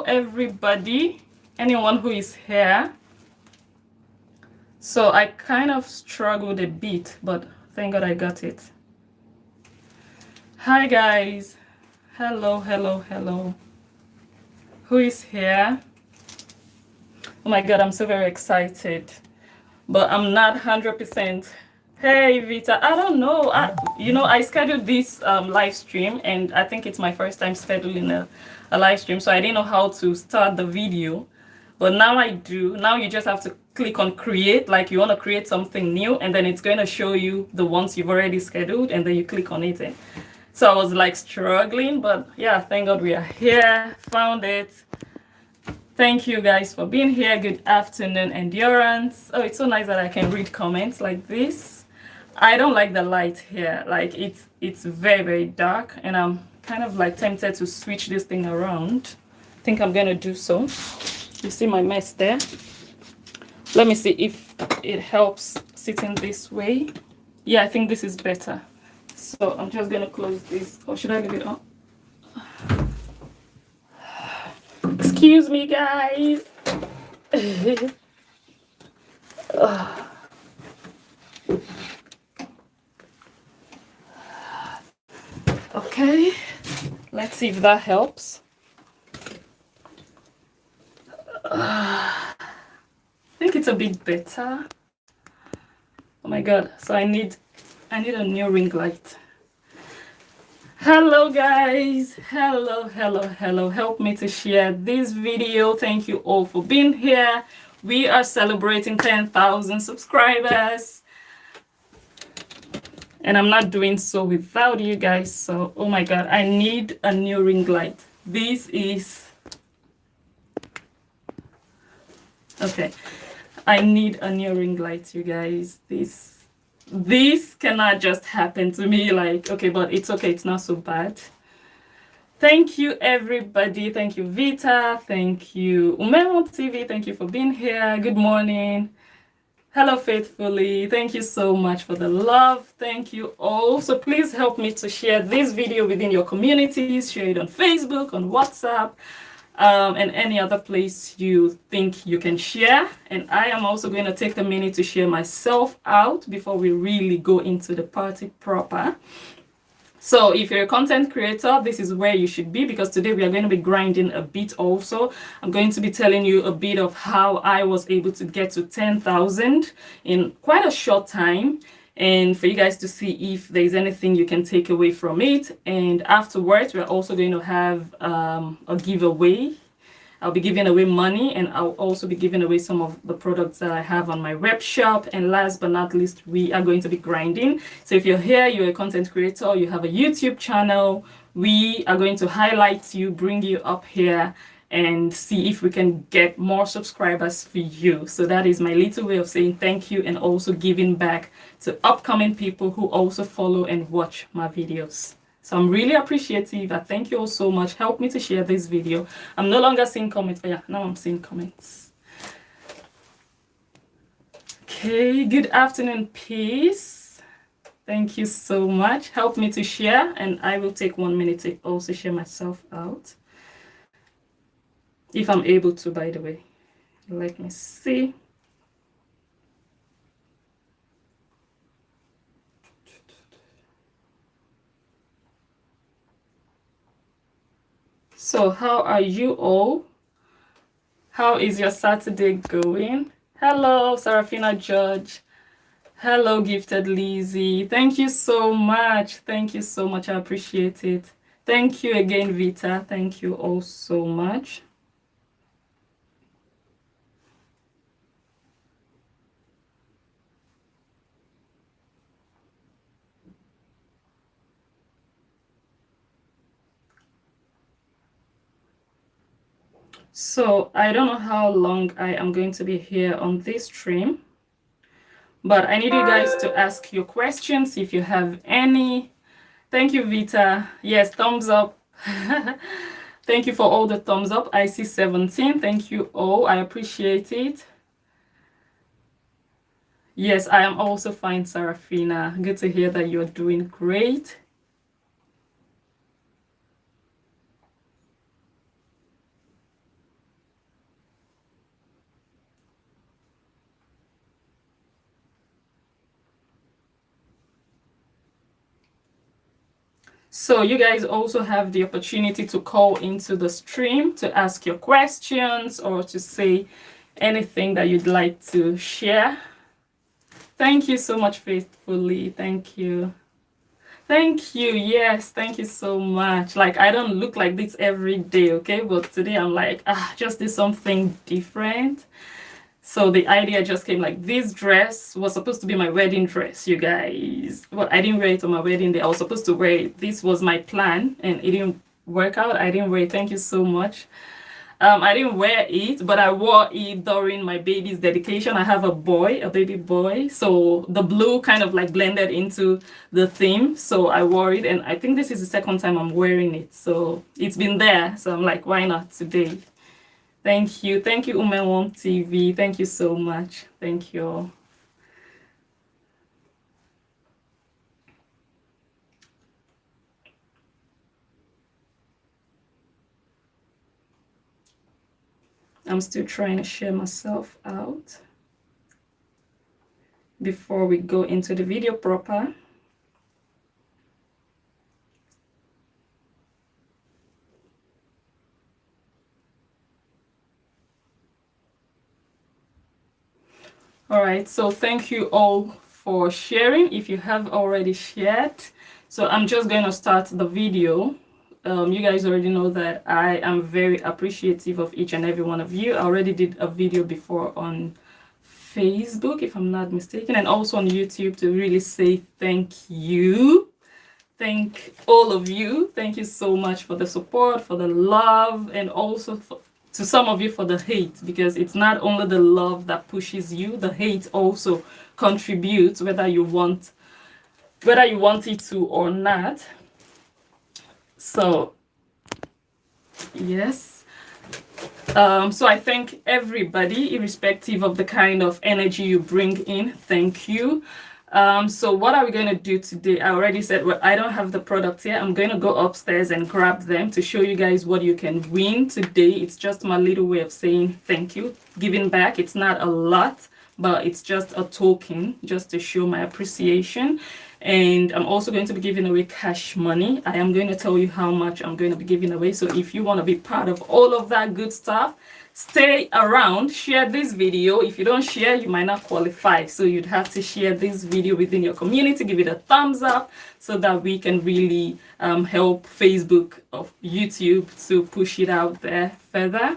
everybody, anyone who is here. So I kind of struggled a bit, but thank God I got it. Hi guys. Hello, hello, hello. Who is here? Oh my God, I'm so very excited, but I'm not 100%. Hey Vita, I don't know. I scheduled this live stream, and I think it's my first time scheduling a live stream, so I didn't know how to start the video. But now I do. Now you just have to click on create, like you want to create something new, and then it's going to show you the ones you've already scheduled, and then you click on it. And so I was like struggling, but yeah, thank God we are here. Found it. Thank you guys for being here. Good afternoon, Endurance. Oh, it's so nice that I can read comments like this. I don't like the light here. Like it's very, very dark, and I'm kind of like tempted to switch this thing around. I think I'm gonna do so. You see my mess there? Let me see if it helps sitting this way. Yeah, I think this is better. So I'm just gonna close this. Or should I leave it on? Excuse me, guys. Okay, let's see if that helps. I think it's a bit better. Oh my God, so I need a new ring light. Hello guys, hello, hello, hello. Help me to share this video. Thank you all for being here. We are celebrating 10,000 subscribers, and I'm not doing so without you guys. So oh my God, I need a new ring light. This is okay. I need a new ring light, you guys. This cannot just happen to me. Like, okay, but it's okay. It's not so bad. Thank you, everybody. Thank you, Vita. Thank you, Umemo TV. Thank you for being here. Good morning. Hello, Faithfully. Thank you so much for the love. Thank you all. So please help me to share this video within your communities. Share it on Facebook, on WhatsApp, and any other place you think you can share. And I am also going to take a minute to share myself out before we really go into the party proper. So if you're a content creator, this is where you should be, because today we are going to be grinding a bit also. I'm going to be telling you a bit of how I was able to get to 10,000 in quite a short time, and for you guys to see if there's anything you can take away from it. And afterwards, we're also going to have a giveaway. I'll be giving away money, and I'll also be giving away some of the products that I have on my web shop. And last but not least, we are going to be grinding. So if you're here, you're a content creator, you have a YouTube channel, we are going to highlight you, bring you up here, and see if we can get more subscribers for you. So that is my little way of saying thank you, and also giving back to upcoming people who also follow and watch my videos. So I'm really appreciative. I thank you all so much. Help me to share this video. I'm no longer seeing comments. Oh yeah, now I'm seeing comments. Okay, good afternoon, peace. Thank you so much. Help me to share, and I will take 1 minute to also share myself out. If I'm able to, by the way. Let me see. So how are you all? How is your Saturday going? Hello, Sarafina George. Hello, Gifted Lizzie. Thank you so much. Thank you so much. I appreciate it. Thank you again, Vita. Thank you all so much. So I don't know how long I am going to be here on this stream, but I need you guys to ask your questions if you have any. Thank you, Vita. Yes, thumbs up. Thank you for all the thumbs up. I see 17. Thank you all. I appreciate it. Yes, I am also fine, Sarafina. Good to hear that you're doing great. So you guys also have the opportunity to call into the stream to ask your questions or to say anything that you'd like to share. Thank you so much, Faithfully. Thank you. Thank you. Yes, thank you so much. Like, I don't look like this every day, okay? But today I'm like, just do something different. So the idea just came like, this dress was supposed to be my wedding dress, you guys. Well, I didn't wear it on my wedding day. I was supposed to wear it. This was my plan and it didn't work out. I didn't wear it. Thank you so much. I didn't wear it, but I wore it during my baby's dedication. I have a boy, a baby boy. So the blue kind of like blended into the theme. So I wore it, and I think this is the second time I'm wearing it. So it's been there. So I'm like, why not today? Thank you. Thank you, Umewom TV. Thank you so much. Thank you. I'm still trying to share myself out before we go into the video proper. All right, so thank you all for sharing if you have already shared. So I'm just going to start the video. You guys already know that I am very appreciative of each and every one of you. I already did a video before on Facebook, if I'm not mistaken, and also on YouTube to really say thank you. Thank all of you. Thank you so much for the support, for the love, and also to some of you for the hate, because it's not only the love that pushes you, the hate also contributes, whether you want it to or not. So yes, so I thank everybody irrespective of the kind of energy you bring in. Thank you. So what are we going to do today? I already said, well, I don't have the product here. I'm going to go upstairs and grab them to show you guys what you can win today. It's just my little way of saying thank you, giving back. It's not a lot, but it's just a token just to show my appreciation. And I'm also going to be giving away cash money. I am going to tell you how much I'm going to be giving away. So if you want to be part of all of that good stuff, stay around, share this video. If you don't share, you might not qualify. So you'd have to share this video within your community, give it a thumbs up so that we can really help Facebook or YouTube to push it out there further.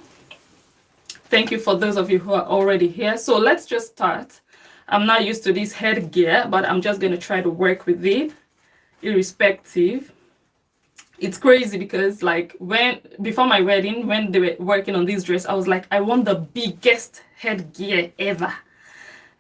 Thank you for those of you who are already here. So let's just start. I'm not used to this headgear, but I'm just going to try to work with it irrespective. It's crazy because like before my wedding, when they were working on this dress, I was like, I want the biggest headgear ever.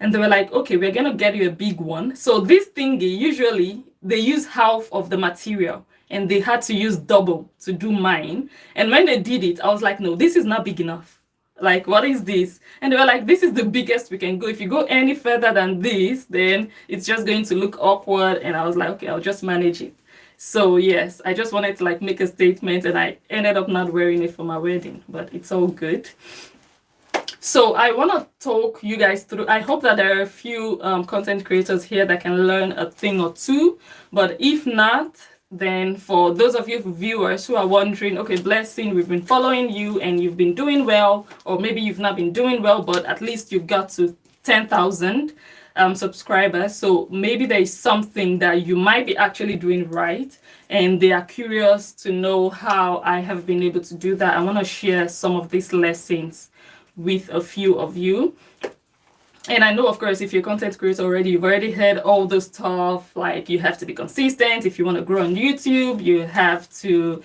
And they were like, okay, we're going to get you a big one. So this thingy, usually they use half of the material and they had to use double to do mine. And when they did it, I was like, no, this is not big enough. Like, what is this? And they were like, this is the biggest we can go. If you go any further than this, then it's just going to look awkward. And I was like, okay, I'll just manage it. So yes, I just wanted to like make a statement, and I ended up not wearing it for my wedding, but it's all good. So I want to talk you guys through. I hope that there are a few content creators here that can learn a thing or two, but if not, then for those of you viewers who are wondering, okay, Blessing, we've been following you and you've been doing well, or maybe you've not been doing well, but at least you got to 10,000 subscribers. So maybe there is something that you might be actually doing right, and they are curious to know how I have been able to do that. I want to share some of these lessons with a few of you. And I know, of course, if you're a content creator already, you've already heard all the stuff, like you have to be consistent. If you want to grow on YouTube, you have to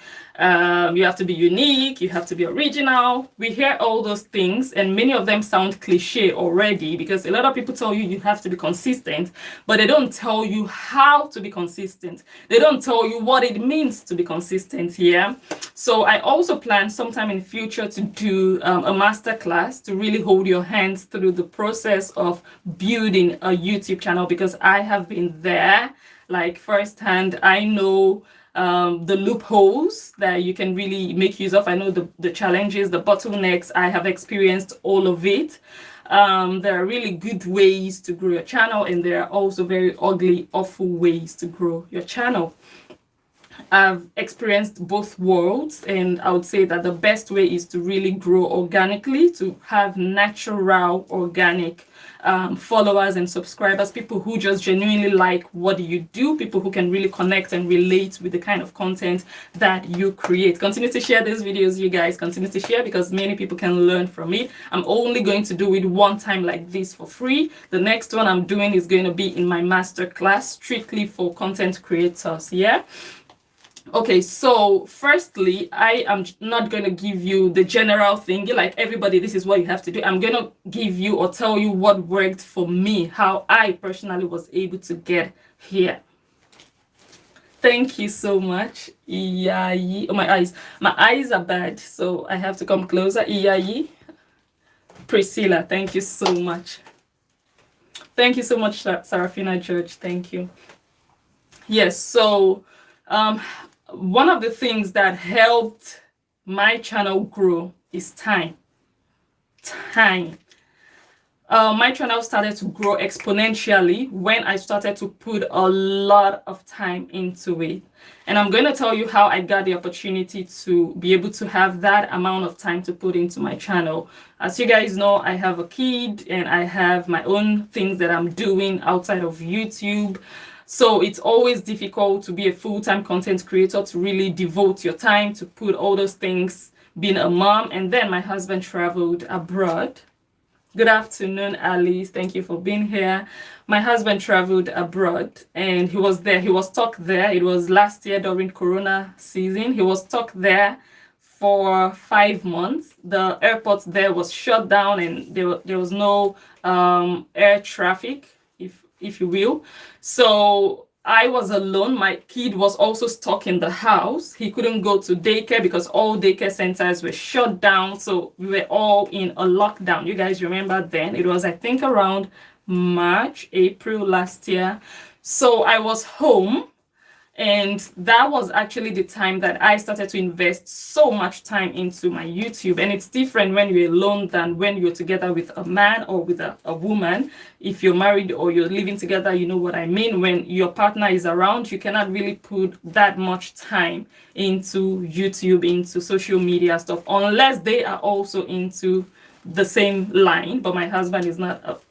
be unique, you have to be original. We hear all those things, and many of them sound cliche already, because a lot of people tell you you have to be consistent, but they don't tell you how to be consistent. They don't tell you what it means to be consistent here. So I also plan sometime in the future to do a master class to really hold your hands through the process of building a YouTube channel, because I have been there like firsthand. I know the loopholes that you can really make use of. I know the challenges, the bottlenecks. I have experienced all of it. There are really good ways to grow your channel, and there are also very ugly, awful ways to grow your channel. I've experienced both worlds, and I would say that the best way is to really grow organically, to have natural, organic followers and subscribers, people who just genuinely like what you do, people who can really connect and relate with the kind of content that you create. Continue to share these videos, you guys. Continue to share, because many people can learn from it. I'm only going to do it one time like this for free. The next one I'm doing is going to be in my master class, strictly for content creators. Yeah. Okay, so firstly, I am not going to give you the general thing, like everybody, this is what you have to do. I'm going to give you or tell you what worked for me, how I personally was able to get here. Thank you so much. Iyayi. Oh, my eyes. My eyes are bad, so I have to come closer. Iyayi. Priscilla, thank you so much. Thank you so much, Sarafina George. Thank you. Yes, so one of the things that helped my channel grow is time. My channel started to grow exponentially when I started to put a lot of time into it. And I'm going to tell you how I got the opportunity to be able to have that amount of time to put into my channel. As you guys know, I have a kid and I have my own things that I'm doing outside of YouTube. So it's always difficult to be a full-time content creator, to really devote your time to put all those things, being a mom. And then my husband traveled abroad. Good afternoon, Alice. Thank you for being here. My husband traveled abroad and he was there. He was stuck there. It was last year during Corona season. He was stuck there for 5 months. The airport there was shut down and there was no air traffic, if you will. So I was alone. My kid was also stuck in the house. He couldn't go to daycare because all daycare centers were shut down. So we were all in a lockdown. You guys remember then? It was, I think, around March, April last year. So I was home. And that was actually the time that I started to invest so much time into my YouTube. And it's different when you're alone than when you're together with a man or with a woman. If you're married or you're living together, you know what I mean. When your partner is around, you cannot really put that much time into YouTube, into social media stuff, unless they are also into the same line. But my husband is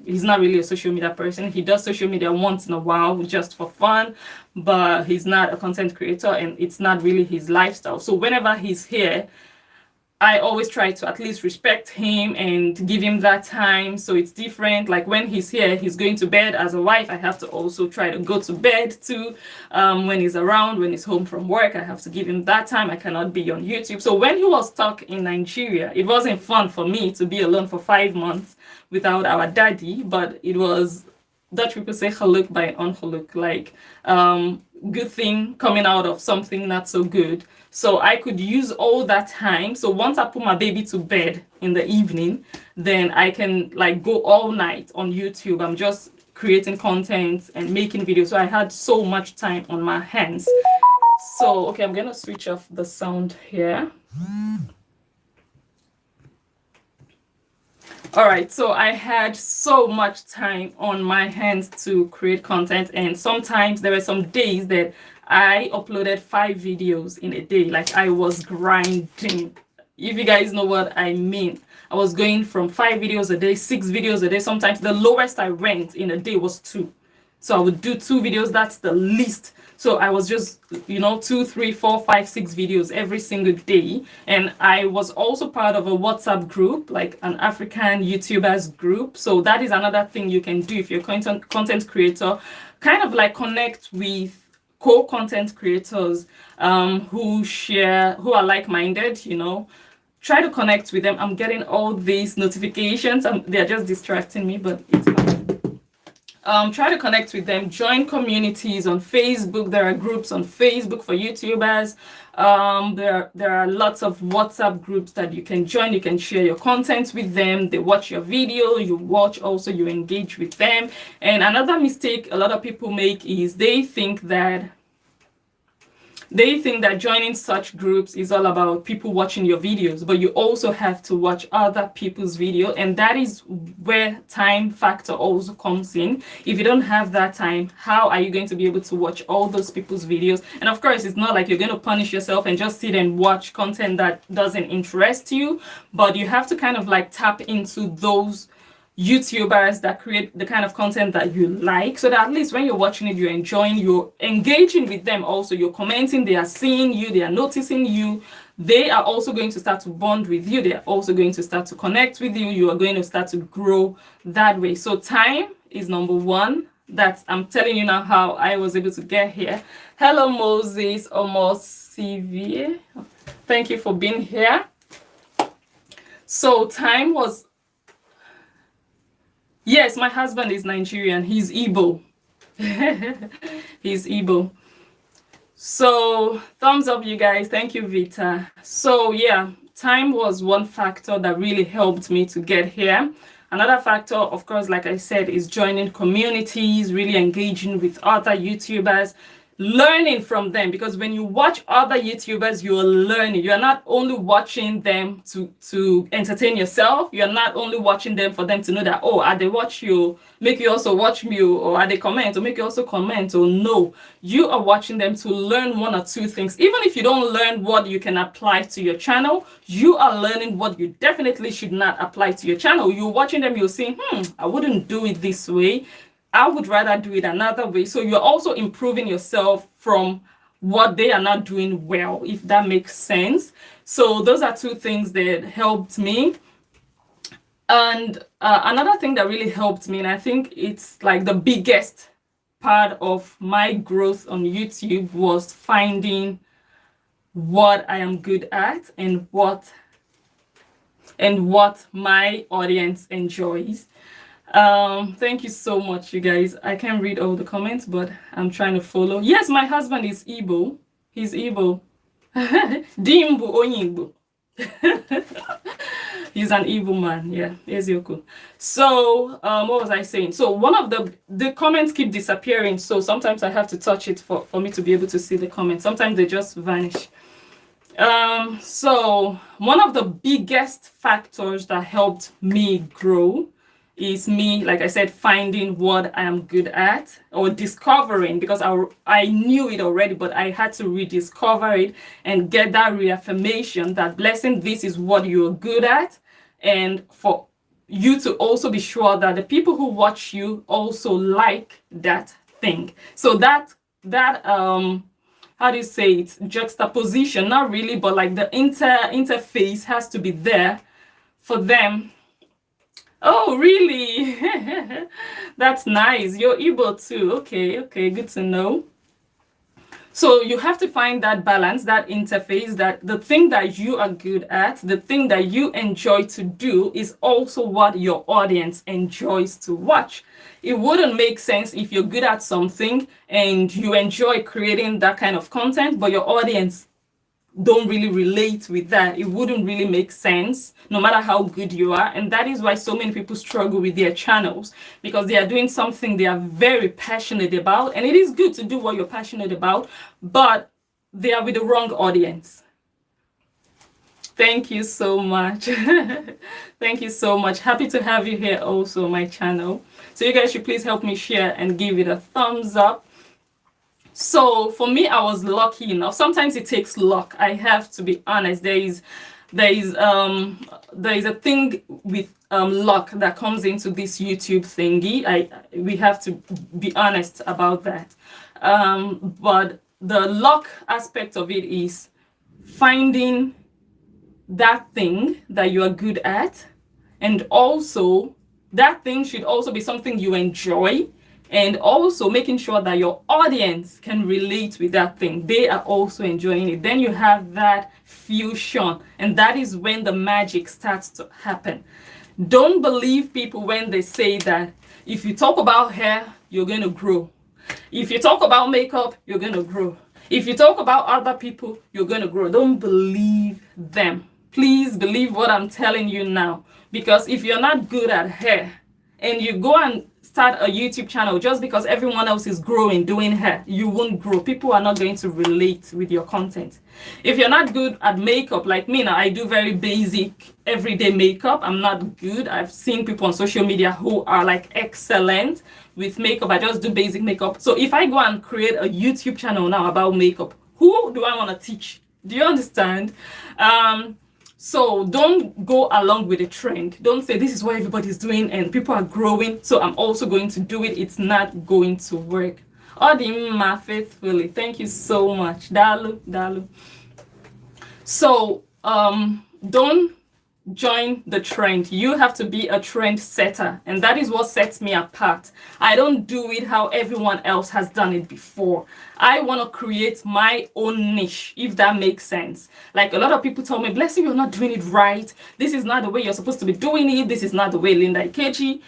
he's not really a social media person. He does social media once in a while just for fun, but he's not a content creator and it's not really his lifestyle. So whenever he's here, I always try to at least respect him and give him that time. So it's different. Like when he's here, he's going to bed. As a wife, I have to also try to go to bed too. When he's around, when he's home from work, I have to give him that time. I cannot be on YouTube. So when he was stuck in Nigeria, it wasn't fun for me to be alone for 5 months without our daddy, but it was, Dutch people say geluk by ongeluk, like good thing coming out of something not so good. So I could use all that time. So once I put my baby to bed in the evening, then I can like go all night on YouTube. I'm just creating content and making videos. So I had so much time on my hands. So, okay, I'm gonna switch off the sound here. All right, so I had so much time on my hands to create content, and sometimes there were some days that I uploaded 5 videos in a day. Like I was grinding. If you guys know what I mean. I was going from 5 videos a day, 6 videos a day. Sometimes the lowest I went in a day was 2. So I would do 2 videos. That's the least. So I was just, 2, 3, 4, 5, 6 videos every single day. And I was also part of a WhatsApp group, like an African YouTubers group. So that is another thing you can do if you're a content creator. Kind of like connect with co-content creators who are like-minded, Try to connect with them. I'm getting all these notifications. They're just distracting me, but it's fine. Try to connect with them. Join communities on Facebook. There are groups on Facebook for YouTubers. There are lots of WhatsApp groups that you can join. You can share your content with them. They watch your video. You watch also. You engage with them. And another mistake a lot of people make is they think that They think that joining such groups is all about people watching your videos, but you also have to watch other people's video, and that is where time factor also comes in. If you don't have that time, how are you going to be able to watch all those people's videos? And of course, it's not like you're going to punish yourself and just sit and watch content that doesn't interest you, but you have to kind of like tap into those YouTubers that create the kind of content that you like, so that at least when you're watching it, you're enjoying, you're engaging with them also, you're commenting, they are seeing you, they are noticing you, they are also going to start to bond with you, they are also going to start to connect with you, you are going to start to grow that way. So time is number one. That I'm telling you now how I was able to get here. Hello Moses almost CV, thank you for being here. So time was, yes, my husband is Nigerian. He's Igbo. He's Igbo. So thumbs up, you guys. Thank you, Vita. So yeah, time was one factor that really helped me to get here. Another factor, of course, like I said, is joining communities, really engaging with other YouTubers, learning from them, because when you watch other YouTubers, you're learning. You're not only watching them to entertain yourself, you're not only watching them for them to know that, oh, are they watch you, make you also watch me, or are they comment, or make you also comment, or no, you are watching them to learn one or two things. Even if you don't learn what you can apply to your channel, you are learning what you definitely should not apply to your channel. You're watching them, you're saying, I wouldn't do it this way, I would rather do it another way. So you're also improving yourself from what they are not doing well, if that makes sense. So those are two things that helped me. And another thing that really helped me, and I think it's like the biggest part of my growth on YouTube, was finding what I am good at and what my audience enjoys. Thank you so much, you guys. I can't read all the comments, but I'm trying to follow. Yes, my husband is Igbo. He's Igbo. Dimbu Onyigbo. He's an Igbo man. Yeah, Ezioko. So, what was I saying? So one of the comments keep disappearing. So sometimes I have to touch it for me to be able to see the comments. Sometimes they just vanish. So one of the biggest factors that helped me grow is me, like I said, finding what I am good at, or discovering, because I knew it already, but I had to rediscover it and get that reaffirmation that, Blessing, this is what you're good at, and for you to also be sure that the people who watch you also like that thing. So that how do you say it, juxtaposition, not really, but like the interface has to be there for them. Oh, really? That's nice. You're Igbo too. Okay, good to know. So you have to find that balance, that interface, that the thing that you are good at, the thing that you enjoy to do, is also what your audience enjoys to watch. It wouldn't make sense if you're good at something and you enjoy creating that kind of content, but your audience don't really relate with that. It wouldn't really make sense, no matter how good you are. And that is why so many people struggle with their channels, because they are doing something they are very passionate about. And it is good to do what you're passionate about, but they are with the wrong audience. Thank you so much. Thank you so much. Happy to have you here also on my channel. So you guys should please help me share and give it a thumbs up. So for me, I was lucky enough. Sometimes it takes luck, I have to be honest. There is a thing with luck that comes into this YouTube thingy. We have to be honest about that. But the luck aspect of it is finding that thing that you are good at, and also that thing should also be something you enjoy, and also making sure that your audience can relate with that thing. They are also enjoying it. Then you have that fusion, and that is when the magic starts to happen. Don't believe people when they say that if you talk about hair, you're going to grow. If you talk about makeup, you're going to grow. If you talk about other people, you're going to grow. Don't believe them. Please believe what I'm telling you now. Because if you're not good at hair and you go and start a YouTube channel just because everyone else is growing, doing hair. You won't grow. People are not going to relate with your content. If you're not good at makeup, like me now, I do very basic everyday makeup. I'm not good. I've seen people on social media who are like excellent with makeup. I just do basic makeup. So if I go and create a YouTube channel now about makeup, who do I want to teach? Do you understand? So don't go along with the trend. Don't say this is what everybody's doing and people are growing, so I'm also going to do it. It's not going to work. Odima faithfully. Thank you so much. Dalu. So don't join the trend. You have to be a trend setter, and that is what sets me apart. I don't do it how everyone else has done it before. I want to create my own niche, if that makes sense. Like a lot of people told me, Blessing, you're not doing it right. This is not the way you're supposed to be doing it. This is not the way Linda Ikeji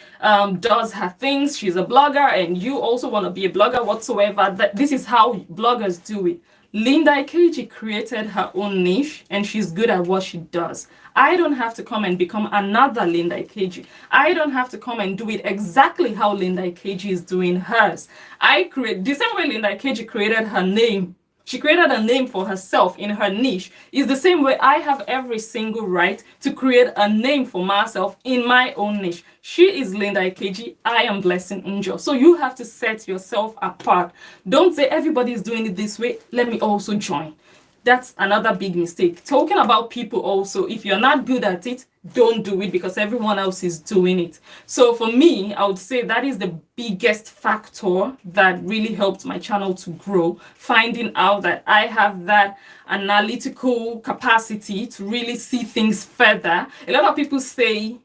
does her things. She's a blogger, and you also want to be a blogger whatsoever. This is how bloggers do it. Linda Ikeji created her own niche, and she's good at what she does. I don't have to come and become another Linda Ikeji. I don't have to come and do it exactly how Linda Ikeji is doing hers. The same way Linda Ikeji created her name. She created a name for herself in her niche. Is the same way I have every single right to create a name for myself in my own niche. She is Linda Ikeji. I am Blessing Njoh. So you have to set yourself apart. Don't say everybody is doing it this way. Let me also join. That's another big mistake. Talking about people also, if you're not good at it, don't do it because everyone else is doing it. So for me, I would say that is the biggest factor that really helped my channel to grow. Finding out that I have that analytical capacity to really see things further. A lot of people say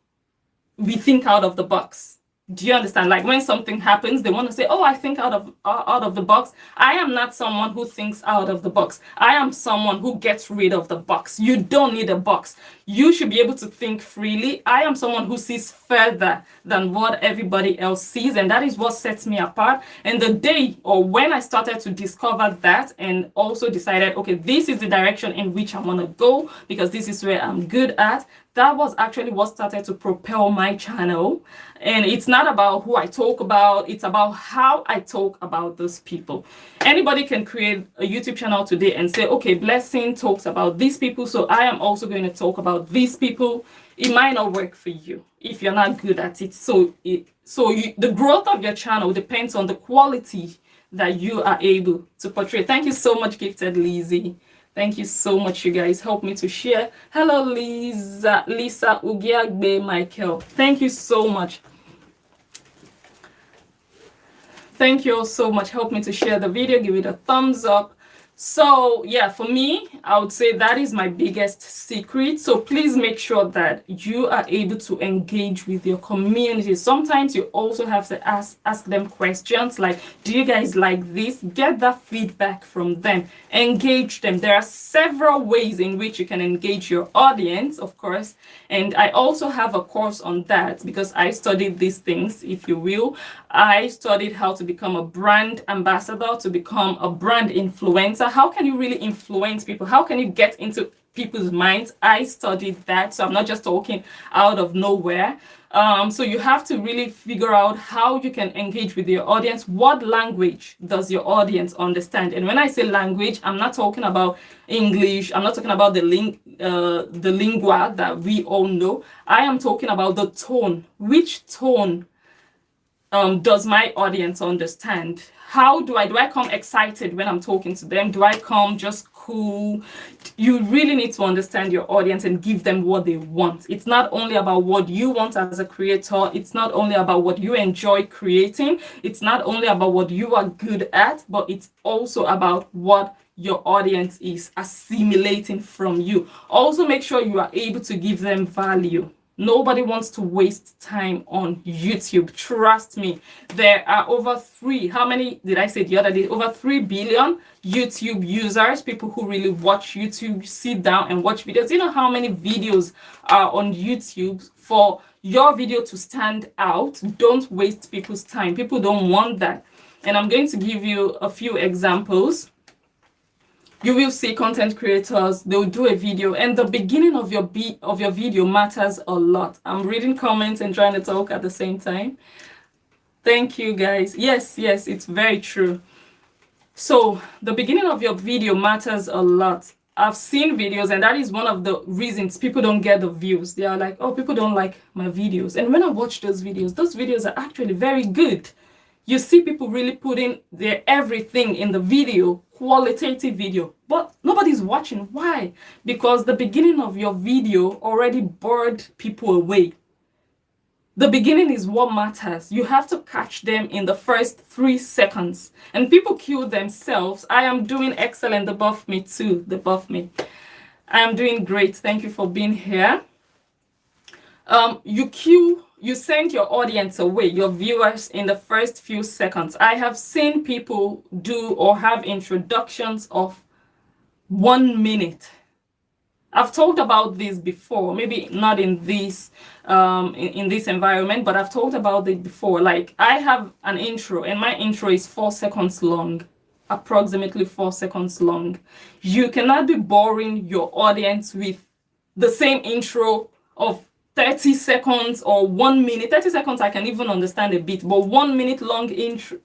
we think out of the box. Do you understand? Like when something happens, they want to say, oh, I think out of the box. I am not someone who thinks out of the box. I am someone who gets rid of the box. You don't need a box. You should be able to think freely. I am someone who sees further than what everybody else sees, and that is what sets me apart. And the day or when I started to discover that and also decided, okay, this is the direction in which I want to go because this is where I'm good at, that was actually what started to propel my channel. And it's not about who I talk about, it's about how I talk about those people. Anybody can create a YouTube channel today and say, okay, Blessing talks about these people, so I am also going to talk about these people. It might not work for you if you're not good at it. The growth of your channel depends on the quality that you are able to portray. Thank you so much, Gifted Lizzie. Thank you so much, you guys. Help me to share. Hello, Lisa Ugiagbe Michael. Thank you so much. Thank you all so much. Help me to share the video. Give it a thumbs up. So yeah, for me, I would say that is my biggest secret. So please make sure that you are able to engage with your community. Sometimes you also have to ask them questions like, do you guys like this? Get that feedback from them. Engage them. There are several ways in which you can engage your audience, of course. And I also have a course on that because I studied these things, if you will. I studied how to become a brand ambassador, to become a brand influencer. How can you really influence people? How can you get into people's minds? I studied that, so I'm not just talking out of nowhere. So you have to really figure out how you can engage with your audience. What language does your audience understand? And when I say language, I'm not talking about English. I'm not talking about the lingua that we all know. I am talking about the tone. Which tone does my audience understand? How do I come excited when I'm talking to them? Do I come just cool? You really need to understand your audience and give them what they want. It's not only about what you want as a creator. It's not only about what you enjoy creating. It's not only about what you are good at, but it's also about what your audience is assimilating from you. Also make sure you are able to give them value. Nobody wants to waste time on YouTube. Trust me. There are over how many did I say the other day? Over 3 billion YouTube users, people who really watch YouTube, sit down and watch videos. You know how many videos are on YouTube? For your video to stand out, don't waste people's time. People don't want that. And I'm going to give you a few examples. You will see content creators, they'll do a video, and the beginning of your video matters a lot. I'm reading comments and trying to talk at the same time. Thank you, guys. Yes, yes, it's very true. So the beginning of your video matters a lot. I've seen videos, and that is one of the reasons people don't get the views. They are like, oh, people don't like my videos. And when I watch those videos are actually very good. You see people really putting their everything in the video, qualitative video, but nobody's watching. Why? Because the beginning of your video already bored people away. The beginning is what matters. You have to catch them in the first 3 seconds. And people kill themselves. I am doing excellent. The buff me too. The buff me. I am doing great. Thank you for being here. You send your audience away, your viewers, in the first few seconds. I have seen people do or have introductions of 1 minute. I've talked about this before, maybe not in this in this environment, but I've talked about it before. Like, I have an intro, and my intro is 4 seconds long, approximately 4 seconds long. You cannot be boring your audience with the same intro of 30 seconds or 1 minute. 30 seconds I can even understand a bit, but 1 minute long intro,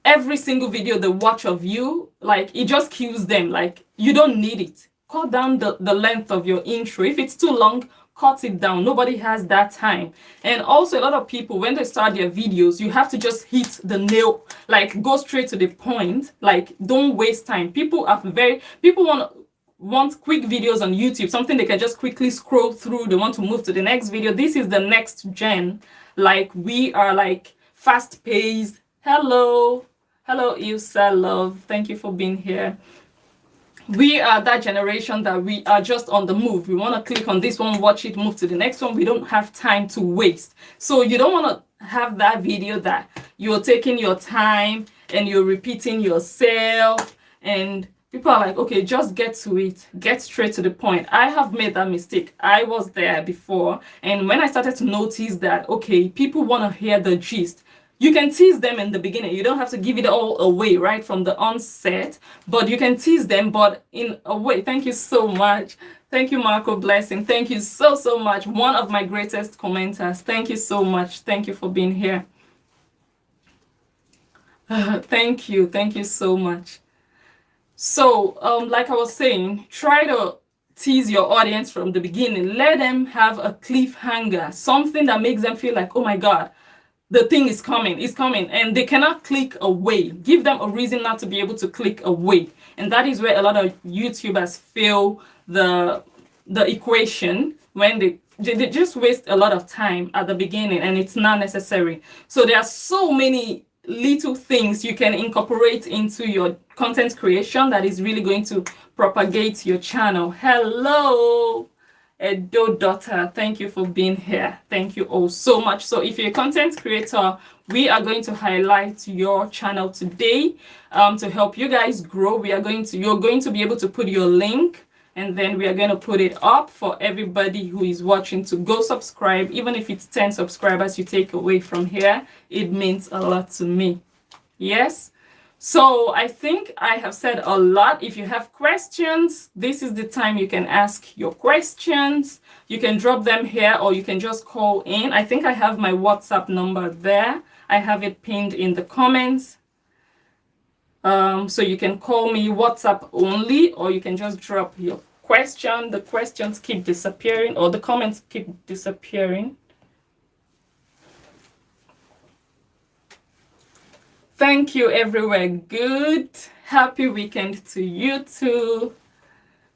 every single video they watch of you, like, it just kills them. Like, you don't need it. Cut down the length of your intro. If it's too long, cut it down. Nobody has that time. And also, a lot of people, when they start their videos, you have to just hit the nail, like, go straight to the point. Like, don't waste time. People want quick videos on YouTube, something they can just quickly scroll through. They want to move to the next video. This is the next gen. Like, we are like fast paced. Hello Ilsa love, thank you for being here. We are that generation that we are just on the move. We want to click on this one, watch it, move to the next one. We don't have time to waste. So you don't want to have that video that you're taking your time and you're repeating yourself, and people are like, okay, just get to it, get straight to the point. I have made that mistake. I was there before, and when I started to notice that, okay, people want to hear the gist, you can tease them in the beginning. You don't have to give it all away right from the onset, but you can tease them, but in a way. Thank you so much. Thank you, Marco Blessing. Thank you so much. One of my greatest commenters. Thank you so much. Thank you for being here. Thank you so much. So, like I was saying, try to tease your audience from the beginning. Let them have a cliffhanger, something that makes them feel like, oh my God, the thing is coming, and they cannot click away. Give them a reason not to be able to click away. And that is where a lot of YouTubers fail the equation, when they just waste a lot of time at the beginning, and it's not necessary. So there are so many little things you can incorporate into your content creation that is really going to propagate your channel. Hello Edo daughter, thank you for being here. Thank you all so much. So if you're a content creator, we are going to highlight your channel today to help you guys grow. You're going to be able to put your link, and then we are going to put it up for everybody who is watching to go subscribe. Even if it's 10 subscribers you take away from here, it means a lot to me. Yes. So I think I have said a lot. If you have questions, this is the time you can ask your questions. You can drop them here, or you can just call in. I think I have my WhatsApp number there. I have it pinned in the comments. So you can call me WhatsApp only, or you can just drop your question. The questions keep disappearing, or the comments keep disappearing. Thank you everywhere. Good. Happy weekend to you too.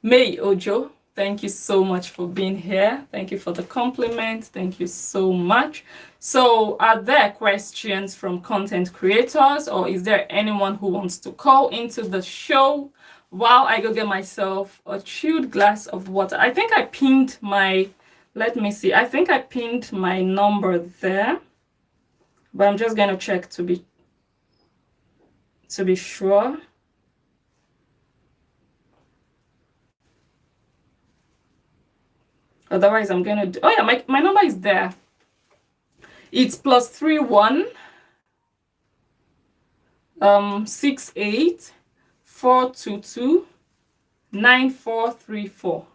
May Ojo, thank you so much for being here. Thank you for the compliment. Thank you so much. So are there questions from content creators, or is there anyone who wants to call into the show while I go get myself a chilled glass of water? I think I pinned my, let me see. I think I pinned my number there, but I'm just going to check to be sure. Otherwise, I'm gonna do, oh yeah, my number is there. It's +31 68 422 9434.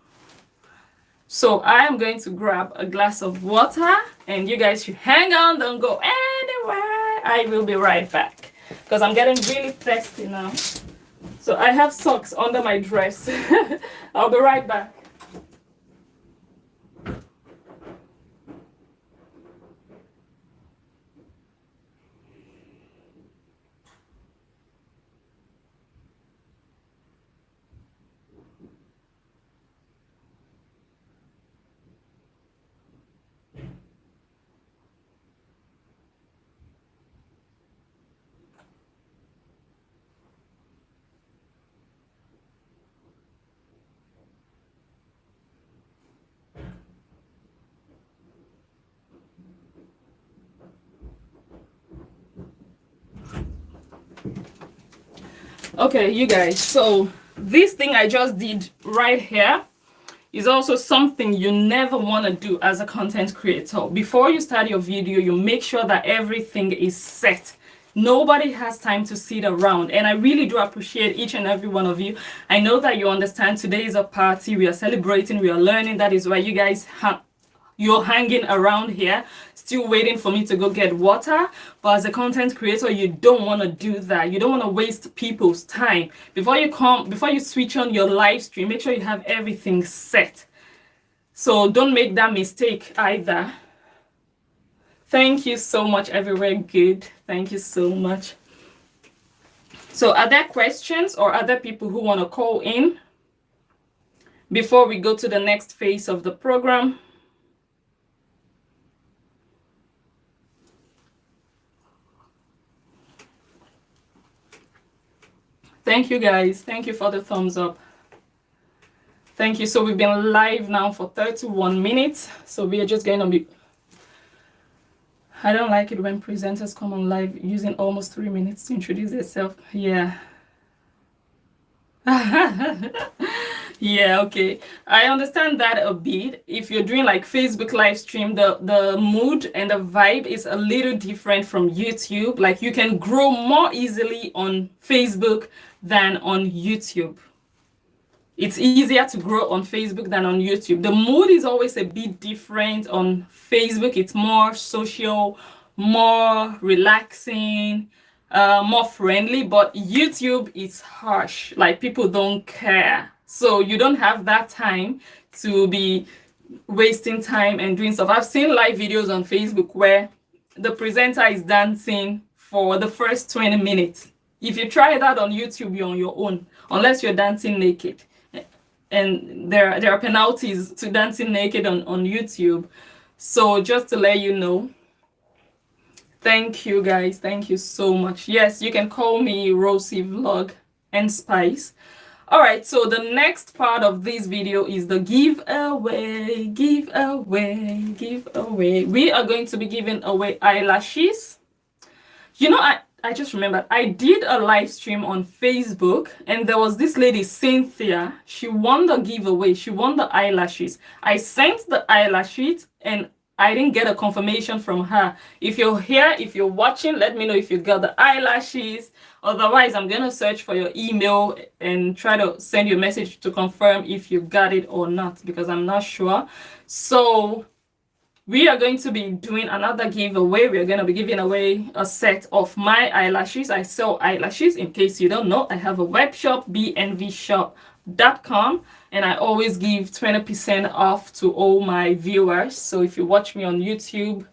So I am going to grab a glass of water, and you guys should hang on, don't go anywhere. I will be right back because I'm getting really thirsty now. So I have socks under my dress. I'll be right back. Okay, you guys, so this thing I just did right here is also something you never want to do as a content creator. Before you start your video, you make sure that everything is set. Nobody has time to sit around, and I really do appreciate each and every one of you. I know that you understand today is a party, we are celebrating, we are learning. That is why you guys you're hanging around here still waiting for me to go get water. But as a content creator, you don't want to do that. You don't want to waste people's time. Before you switch on your live stream, make sure you have everything set. So don't make that mistake either. Thank you so much, everywhere good. Thank you so much. So are there questions or other people who want to call in before we go to the next phase of the program? Thank you guys. Thank you for the thumbs up. Thank you. So we've been live now for 31 minutes. So we are just going to be... I don't like it when presenters come on live using almost 3 minutes to introduce themselves. Yeah. Yeah, okay. I understand that a bit. If you're doing like Facebook live stream, the mood and the vibe is a little different from YouTube. Like you can grow more easily on Facebook than on YouTube. It's easier to grow on Facebook than on YouTube. The mood is always a bit different on Facebook. It's more social, more relaxing, more friendly, but YouTube is harsh. Like people don't care. So you don't have that time to be wasting time and doing stuff. I've seen live videos on Facebook where the presenter is dancing for the first 20 minutes. If you try that on YouTube, you're on your own, unless you're dancing naked. And there are penalties to dancing naked on YouTube. So just to let you know. Thank you guys. Thank you so much. Yes, you can call me Rosie Vlog and Spice. All right, so the next part of this video is the giveaway. We are going to be giving away eyelashes. You know, I just remembered I did a live stream on Facebook and there was this lady, Cynthia. She won the giveaway. She won the eyelashes. I sent the eyelashes and I didn't get a confirmation from her. If you're here, if you're watching, let me know if you got the eyelashes. Otherwise, I'm going to search for your email and try to send you a message to confirm if you got it or not, because I'm not sure. So we are going to be doing another giveaway. We are going to be giving away a set of my eyelashes. I sell eyelashes. In case you don't know, I have a web shop, bnvshop.com, and I always give 20% off to all my viewers. So if you watch me on YouTube,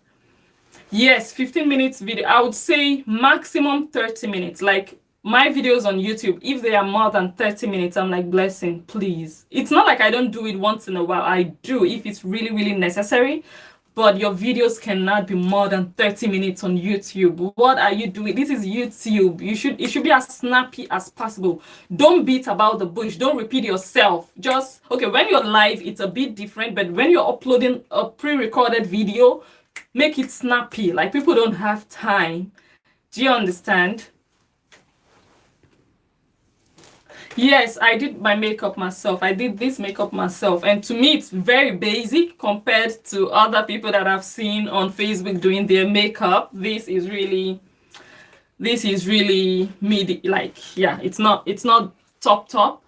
yes, 15 minutes video. I would say maximum 30 minutes. Like my videos on YouTube, if they are more than 30 minutes, I'm like, blessing, please. It's not like I don't do it once in a while. I do if it's really, really necessary. But your videos cannot be more than 30 minutes on YouTube. What are you doing? This is YouTube. It should be as snappy as possible. Don't beat about the bush. Don't repeat yourself. Just, okay, when you're live, it's a bit different. But when you're uploading a pre-recorded video, make it snappy. Like people don't have time. Do you understand? Yes, I did my makeup myself. I did this makeup myself. And to me, it's very basic compared to other people that I've seen on Facebook doing their makeup. This is really midi, like, yeah, it's not top,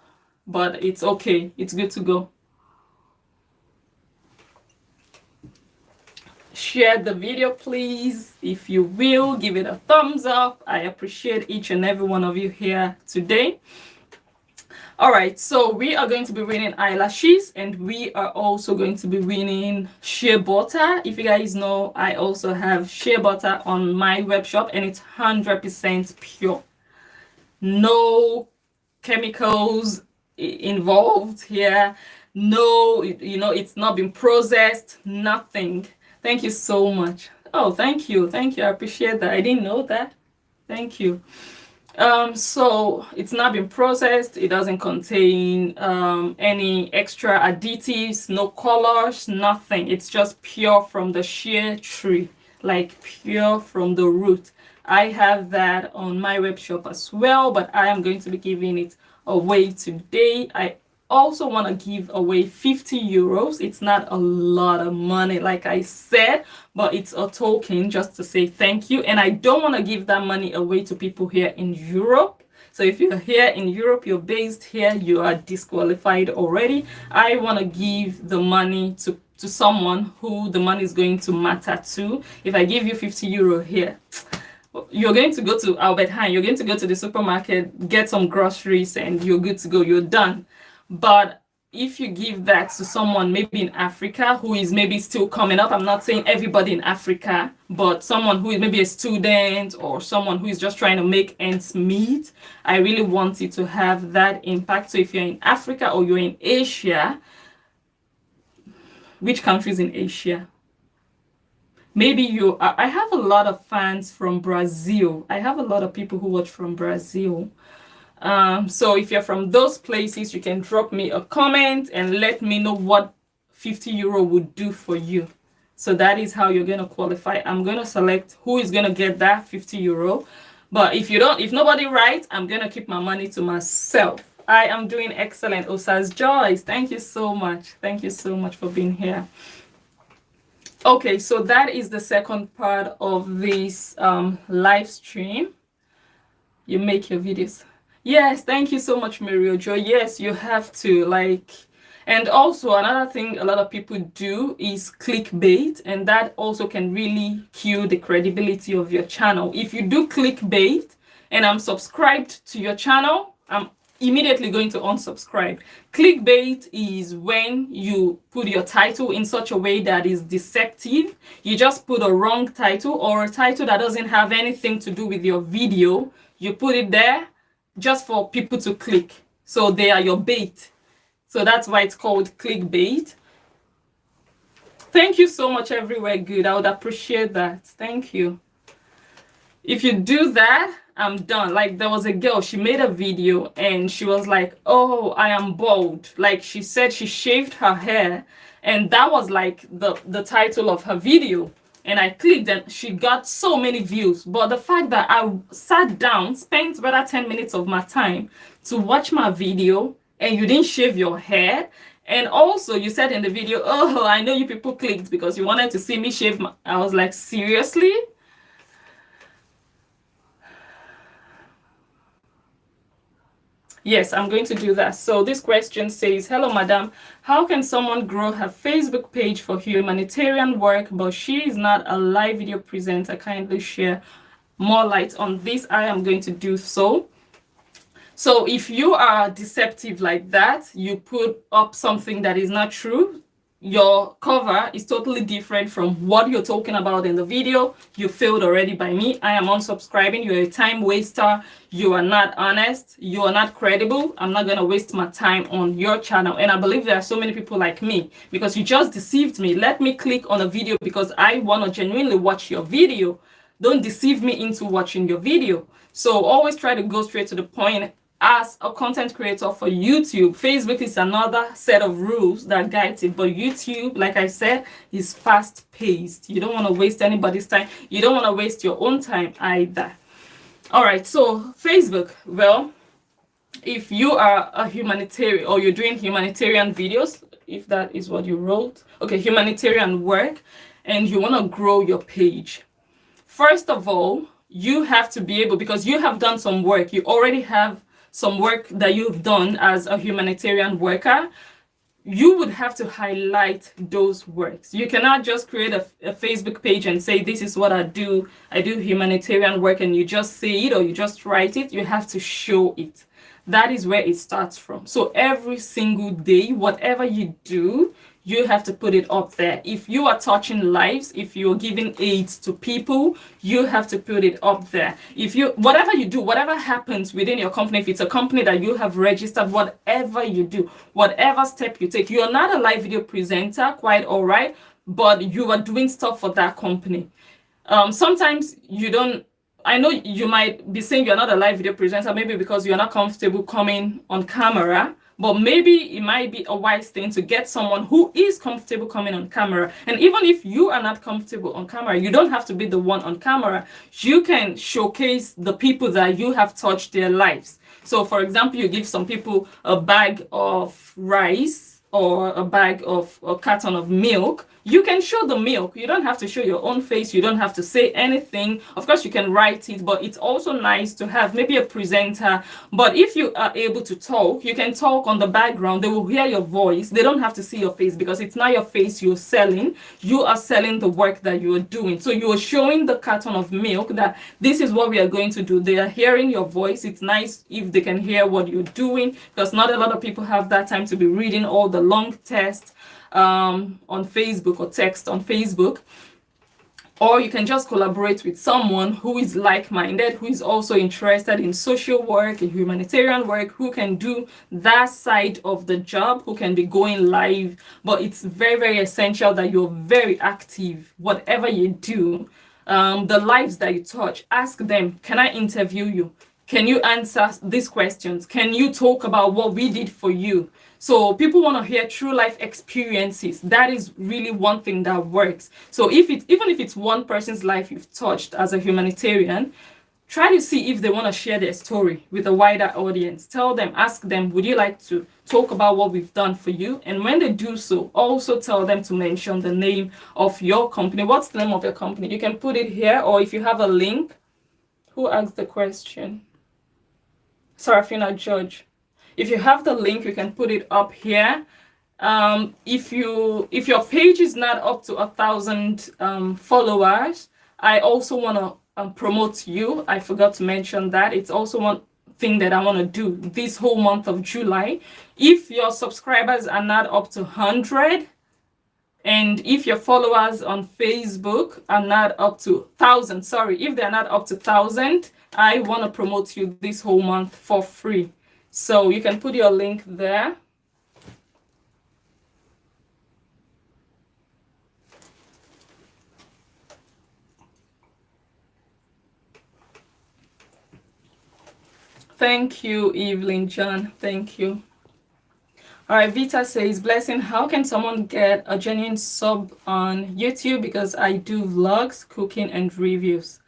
but it's okay. It's good to go. share the video, please. If you will, give it a thumbs up. I appreciate each and every one of you here today. All right, so we are going to be winning eyelashes, and we are also going to be winning Shea Butter. If you guys know, I also have Shea Butter on my web shop, and it's 100% pure. No chemicals involved here. No, you know, it's not been processed, nothing. Thank you so much. Oh, thank you. I appreciate that. I didn't know that. Thank you. So it's not been processed. It doesn't contain any extra additives, no colors, nothing. It's just pure from the shea tree, like pure from the root. I have that on my web shop as well, but I am going to be giving it away today. I also want to give away 50 euros. It's not a lot of money, like I said, but it's a token just to say thank you. And I don't want to give that money away to people here in Europe. So if you're here in Europe, you're based here, you are disqualified already. I want to give the money to someone who the money is going to matter to. If I give you 50 euro here, you're going to go to Albert Heijn, you're going to go to the supermarket, get some groceries, and you're good to go, you're done. But if you give that to someone maybe in Africa who is maybe still coming up, I'm not saying everybody in Africa, but someone who is maybe a student or someone who is just trying to make ends meet, I really want it to have that impact. So if you're in Africa or you're in Asia, which countries in Asia? Maybe you are. I have a lot of fans from Brazil. I have a lot of people who watch from Brazil. So if you're from those places, you can drop me a comment and let me know what 50 euro would do for you. So that is how you're going to qualify. I'm going to select who is going to get that 50 euro. But if nobody writes, I'm going to keep my money to myself. I am doing excellent. Osas Joyce, thank you so much. Thank you so much for being here. Okay, so that is the second part of this live stream. You make your videos. Yes, thank you so much, Mario Joy. Yes, you have to, like, and also another thing a lot of people do is clickbait, and that also can really kill the credibility of your channel. If you do clickbait and I'm subscribed to your channel, I'm immediately going to unsubscribe. Clickbait is when you put your title in such a way that is deceptive. You just put a wrong title or a title that doesn't have anything to do with your video. You put it there just for people to click. So they are your bait. So that's why it's called clickbait. Thank you so much, Everywhere Good. I would appreciate that. Thank you. If you do that, I'm done. Like, there was a girl, she made a video and she was like, oh, I am bald. Like, she said she shaved her hair, and that was like the title of her video. And I clicked and she got so many views. But the fact that I sat down, spent about 10 minutes of my time to watch my video, and you didn't shave your hair, and also you said in the video, oh, I know you people clicked because you wanted to see me shave my... I was like, seriously? Yes, I'm going to do that. So this question says, hello, madam. How can someone grow her Facebook page for humanitarian work, but she is not a live video presenter? Kindly share more light on this. I am going to do so. So if you are deceptive like that, you put up something that is not true, your cover is totally different from what you're talking about in the video, you failed already by me. I am unsubscribing. You're a time waster. You are not honest. You are not credible. I'm not going to waste my time on your channel. And I believe there are so many people like me because you just deceived me. Let me click on a video because I want to genuinely watch your video. Don't deceive me into watching your video. So always try to go straight to the point. As a content creator for YouTube, Facebook is another set of rules that guides it, but YouTube, like I said, is fast-paced. You don't want to waste anybody's time. You don't want to waste your own time either. All right, so Facebook, well, if you are a humanitarian or you're doing humanitarian videos, if that is what you wrote, okay, humanitarian work, and you want to grow your page, first of all, you have to be able, because you have done some work, you already have some work that you've done as a humanitarian worker. you would have to highlight those works. You cannot just create a Facebook page and say, this is what I do. I do humanitarian work, and you just say it or you just write it. You have to show it. That is where it starts from. So every single day, whatever you do, you have to put it up there. If you are touching lives, if you're giving aids to people, you have to put it up there. If you, whatever you do, whatever happens within your company, if it's a company that you have registered, whatever you do, whatever step you take, you're not a live video presenter, quite all right, but you are doing stuff for that company. Sometimes you don't, I know you might be saying you're not a live video presenter, maybe because you're not comfortable coming on camera, but maybe it might be a wise thing to get someone who is comfortable coming on camera. And even if you are not comfortable on camera, you don't have to be the one on camera. You can showcase the people that you have touched their lives. So for example, you give some people a bag of rice or a bag of a carton of milk. You can show the milk. You don't have to show your own face. You don't have to say anything. Of course, you can write it, but it's also nice to have maybe a presenter. But if you are able to talk, you can talk on the background. They will hear your voice. They don't have to see your face because it's not your face you're selling. You are selling the work that you are doing. So you are showing the carton of milk that this is what we are going to do. They are hearing your voice. It's nice if they can hear what you're doing, because not a lot of people have that time to be reading all the long text on Facebook or text on Facebook. Or you can just collaborate with someone who is like-minded, who is also interested in social work, in humanitarian work, who can do that side of the job, who can be going live. But it's very, very essential that you're very active, whatever you do. The lives that you touch, ask them, can I interview you? Can you answer these questions? Can you talk about what we did for you? So people want to hear true life experiences. That is really one thing that works. So even if it's one person's life you've touched as a humanitarian, try to see if they want to share their story with a wider audience. Tell them, ask them, would you like to talk about what we've done for you? And when they do so, also tell them to mention the name of your company. What's the name of your company? You can put it here, or if you have a link. Who asked the question? Sarafina Judge. If you have the link, you can put it up here. If your page is not up to 1,000 followers, I also want to promote you. I forgot to mention that. It's also one thing that I want to do this whole month of July. If your subscribers are not up to 100, and if your followers on Facebook are not up to 1,000, if they're not up to 1,000, I want to promote you this whole month for free. So you can put your link there. Thank you, Evelyn John. Thank you. All right, Vita says, Blessing, how can someone get a genuine sub on YouTube? Because I do vlogs, cooking, and reviews.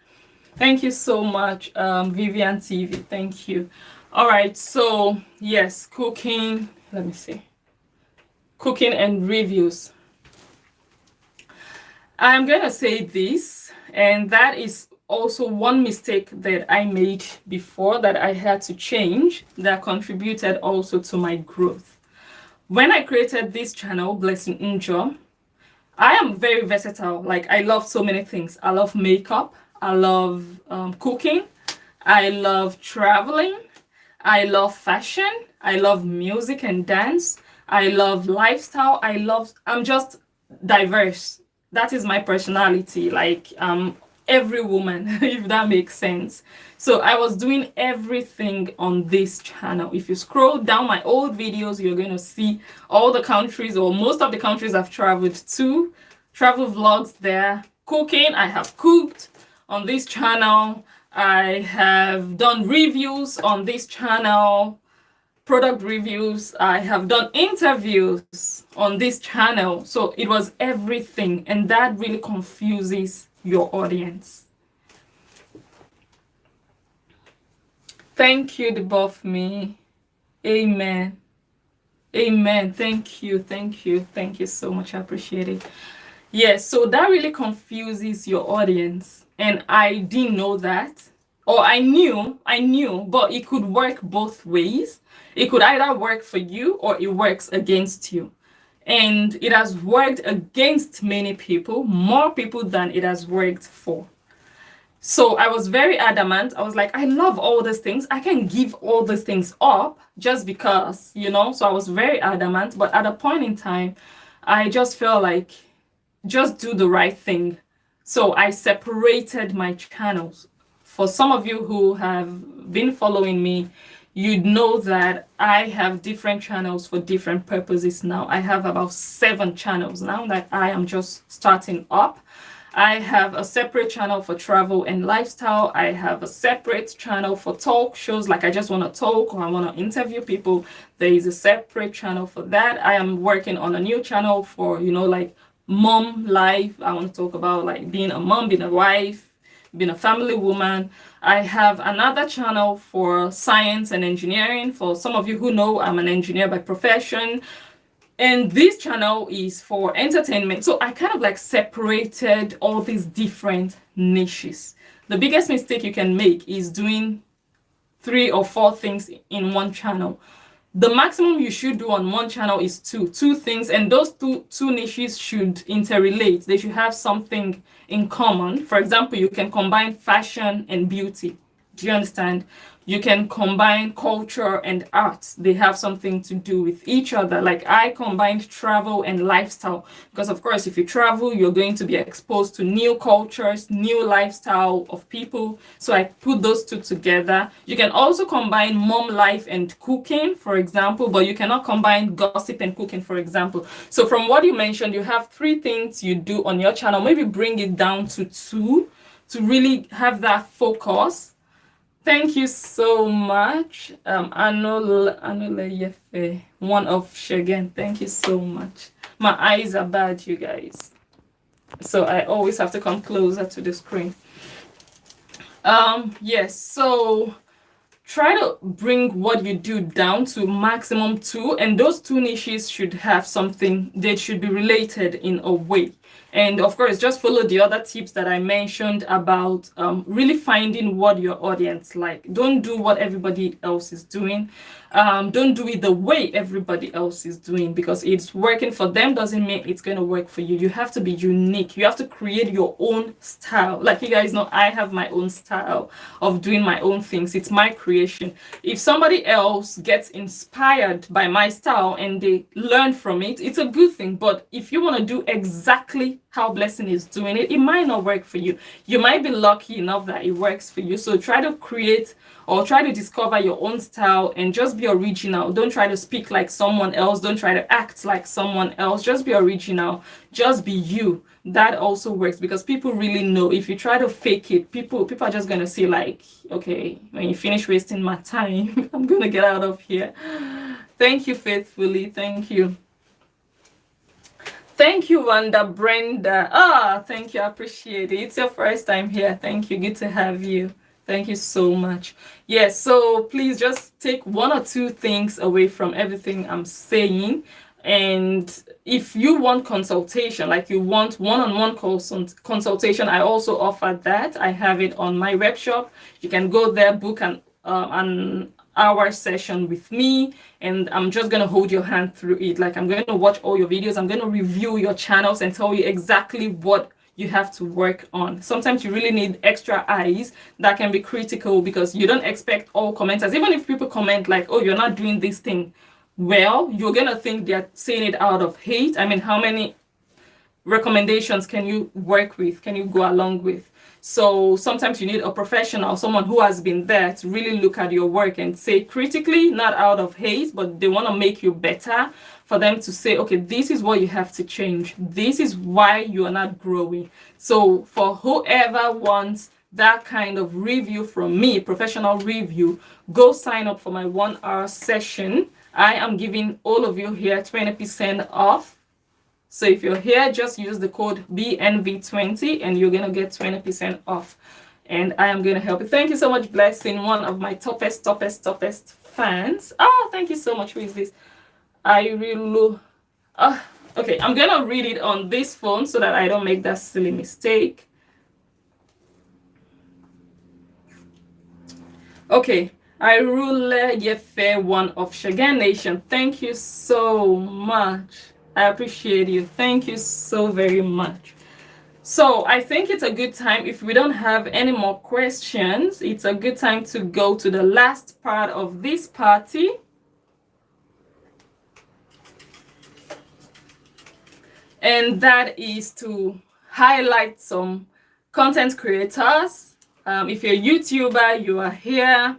Thank you so much, Vivian TV. Thank you. All right, so yes, cooking, let me see. Cooking and reviews. I'm gonna say this, and that is also one mistake that I made before that I had to change, that contributed also to my growth. When I created this channel, Blessing Njoh, I am very versatile. Like, I love so many things. I love makeup. I love cooking. I love traveling. I love fashion. I love music and dance. I love lifestyle. I'm just diverse. That is my personality. Like, every woman, if that makes sense. So I was doing everything on this channel. If you scroll down my old videos, you're going to see all the countries, or most of the countries I've traveled to, travel vlogs there. Cooking, I have cooked on this channel. I have done reviews on this channel, product reviews. I have done interviews on this channel. So it was everything, and that really confuses your audience. Thank you, the buff me. Amen. Amen. Thank you. Thank you. Thank you so much. I appreciate it. Yes, so that really confuses your audience. And I didn't know that. Or I knew, but it could work both ways. It could either work for you or it works against you. and it has worked against many people, more people than it has worked for. So I was very adamant. I was like, I love all these things. I can give all these things up just because, you know. So I was very adamant. But at a point in time, I just felt like just do the right thing. So I separated my channels. For some of you who have been following me, you'd know that I have different channels for different purposes now. I have about 7 channels now that I am just starting up. I have a separate channel for travel and lifestyle. I have a separate channel for talk shows, like I just want to talk or I want to interview people. There is a separate channel for that. I am working on a new channel for, you know, like mom life. I want to talk about like being a mom, being a wife, being a family woman. I have another channel for science and engineering. For some of you who know, I'm an engineer by profession. And this channel is for entertainment. So I kind of like separated all these different niches. The biggest mistake you can make is doing 3 or 4 things in one channel. The maximum you should do on one channel is two things, and those two niches should interrelate. They should have something in common. For example, you can combine fashion and beauty. Do you understand? You can combine culture and art. They have something to do with each other. Like I combined travel and lifestyle because, of course, if you travel, you're going to be exposed to new cultures, new lifestyle of people. So I put those two together. You can also combine mom life and cooking, for example, but you cannot combine gossip and cooking, for example. So from what you mentioned, you have 3 things you do on your channel. Maybe bring it down to 2 to really have that focus. Thank you so much. Anole Yefe, one of Shegen. Thank you so much. My eyes are bad, you guys. So I always have to come closer to the screen. Yes, so try to bring what you do down to maximum 2, and those 2 niches should have something, they should be related in a way. And of course, just follow the other tips that I mentioned about really finding what your audience like. Don't do what everybody else is doing. Don't do it the way everybody else is doing, because it's working for them doesn't mean it's going to work for you. You have to be unique. You have to create your own style. Like you guys know, I have my own style of doing my own things. It's my creation. If somebody else gets inspired by my style and they learn from it, it's a good thing. But if you want to do exactly how Blessing is doing it, it might not work for you. You might be lucky enough that it works for you. So try to create or try to discover your own style and just be original. Don't try to speak like someone else. Don't try to act like someone else. Just be original. Just be you. That also works because people really know. If you try to fake it, people are just going to see like, okay, when you finish wasting my time, I'm going to get out of here. Thank you, Faithfully. Thank you. Thank you, Wanda Brenda. Thank you. I appreciate it. It's your first time here. Thank you. Good to have you. Thank you so much. Yes, so please just take 1 or 2 things away from everything I'm saying. And if you want consultation, like you want one-on-one consultation, I also offer that. I have it on my web shop. You can go there, book an hour session with me, and I'm just going to hold your hand through it. Like I'm going to watch all your videos. I'm going to review your channels and tell you exactly what you have to work on. Sometimes you really need extra eyes that can be critical because you don't expect all commenters. Even if people comment like, oh, you're not doing this thing well, you're going to think they're saying it out of hate. I mean, how many recommendations can you work with? Can you go along with? So sometimes you need a professional, someone who has been there to really look at your work and say critically, not out of hate, but they want to make you better, for them to say, okay, this is what you have to change. This is why you are not growing. So for whoever wants that kind of review from me, professional review, go sign up for my 1-hour session. I am giving all of you here 20% off. So if you're here, just use the code BNV20 and you're going to get 20% off. And I am going to help you. Thank you so much, Blessing, one of my toppest fans. Oh, thank you so much. Who is this? I really... okay, I'm going to read it on this phone so that I don't make that silly mistake. Okay, I rule Yefe, one of Shagan Nation. Thank you so much. I appreciate you. Thank you so very much. So I think it's a good time, if we don't have any more questions, it's a good time to go to the last part of this party. And that is to highlight some content creators. If you're a YouTuber, you are here,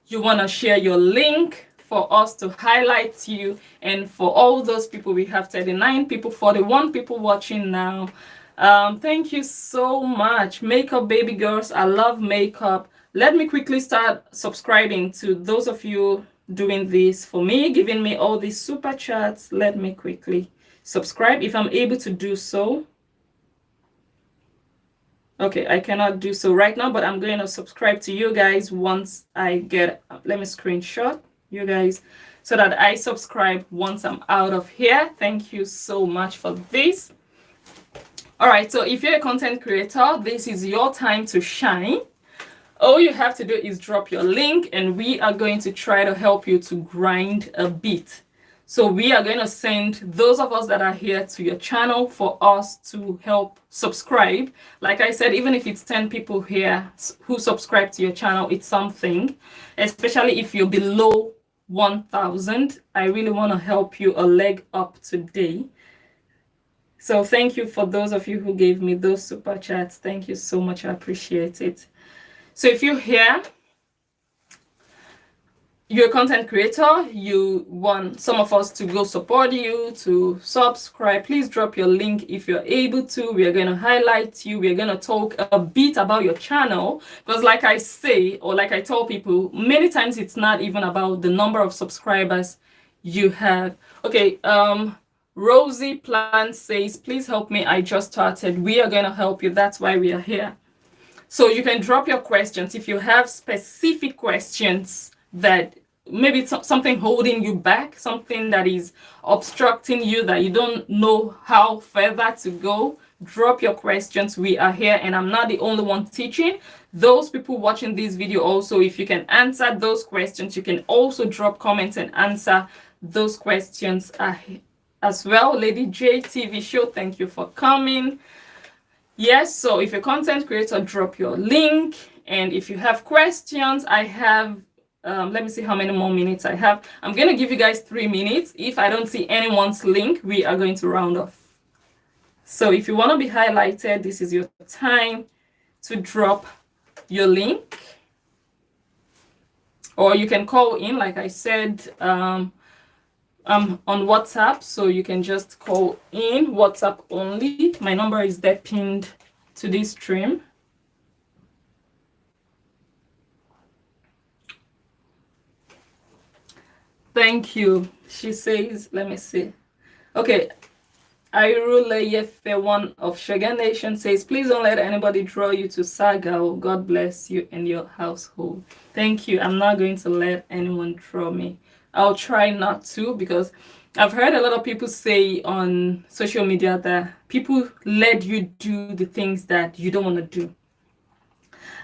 you want to share your link for us to highlight you. And for all those people, we have 39 people, 41 people watching now. Thank you so much. Makeup baby girls, I love makeup. Let me quickly start subscribing to those of you doing this for me, giving me all these super chats. Let me quickly subscribe if I'm able to do so. Okay, I cannot do so right now, but I'm going to subscribe to you guys once I get, let me screenshot you guys so that I subscribe once I'm out of here. Thank you so much for this. All right, so if you're a content creator, this is your time to shine. All you have to do is drop your link and we are going to try to help you to grind a bit. So we are going to send those of us that are here to your channel for us to help subscribe. Like I said, even if it's 10 people here who subscribe to your channel, it's something. Especially if you're below 1,000, I really want to help you a leg up today. So thank you for those of you who gave me those super chats. Thank you so much. I appreciate it. So if you're here, you're a content creator, you want some of us to go support you, to subscribe, please drop your link if you're able to. We are going to highlight you. We're going to talk a bit about your channel, because like I say, or like I tell people, many times it's not even about the number of subscribers you have. Okay, Rosie Plant says, please help me, I just started. We are going to help you. That's why we are here. So you can drop your questions. If you have specific questions that maybe it's something holding you back, something that is obstructing you, that you don't know how further to go, drop your questions. We are here, and I'm not the only one teaching. Those people watching this video also, if you can answer those questions, you can also drop comments and answer those questions as well. Lady J TV show, thank you for coming. Yes, so if you're a content creator, drop your link. And if you have questions, I have, let me see how many more minutes I have. I'm going to give you guys 3 minutes. If I don't see anyone's link, we are going to round off. So if you want to be highlighted, this is your time to drop your link. Or you can call in, like I said, I'm on WhatsApp, so you can just call in, WhatsApp only. My number is there pinned to this stream. Thank you. She says, let me see. Okay. Iruleyefe, one of Sugar Nation, says, please don't let anybody draw you to Saga. Oh, God bless you and your household. Thank you. I'm not going to let anyone draw me. I'll try not to, because I've heard a lot of people say on social media that people let you do the things that you don't want to do.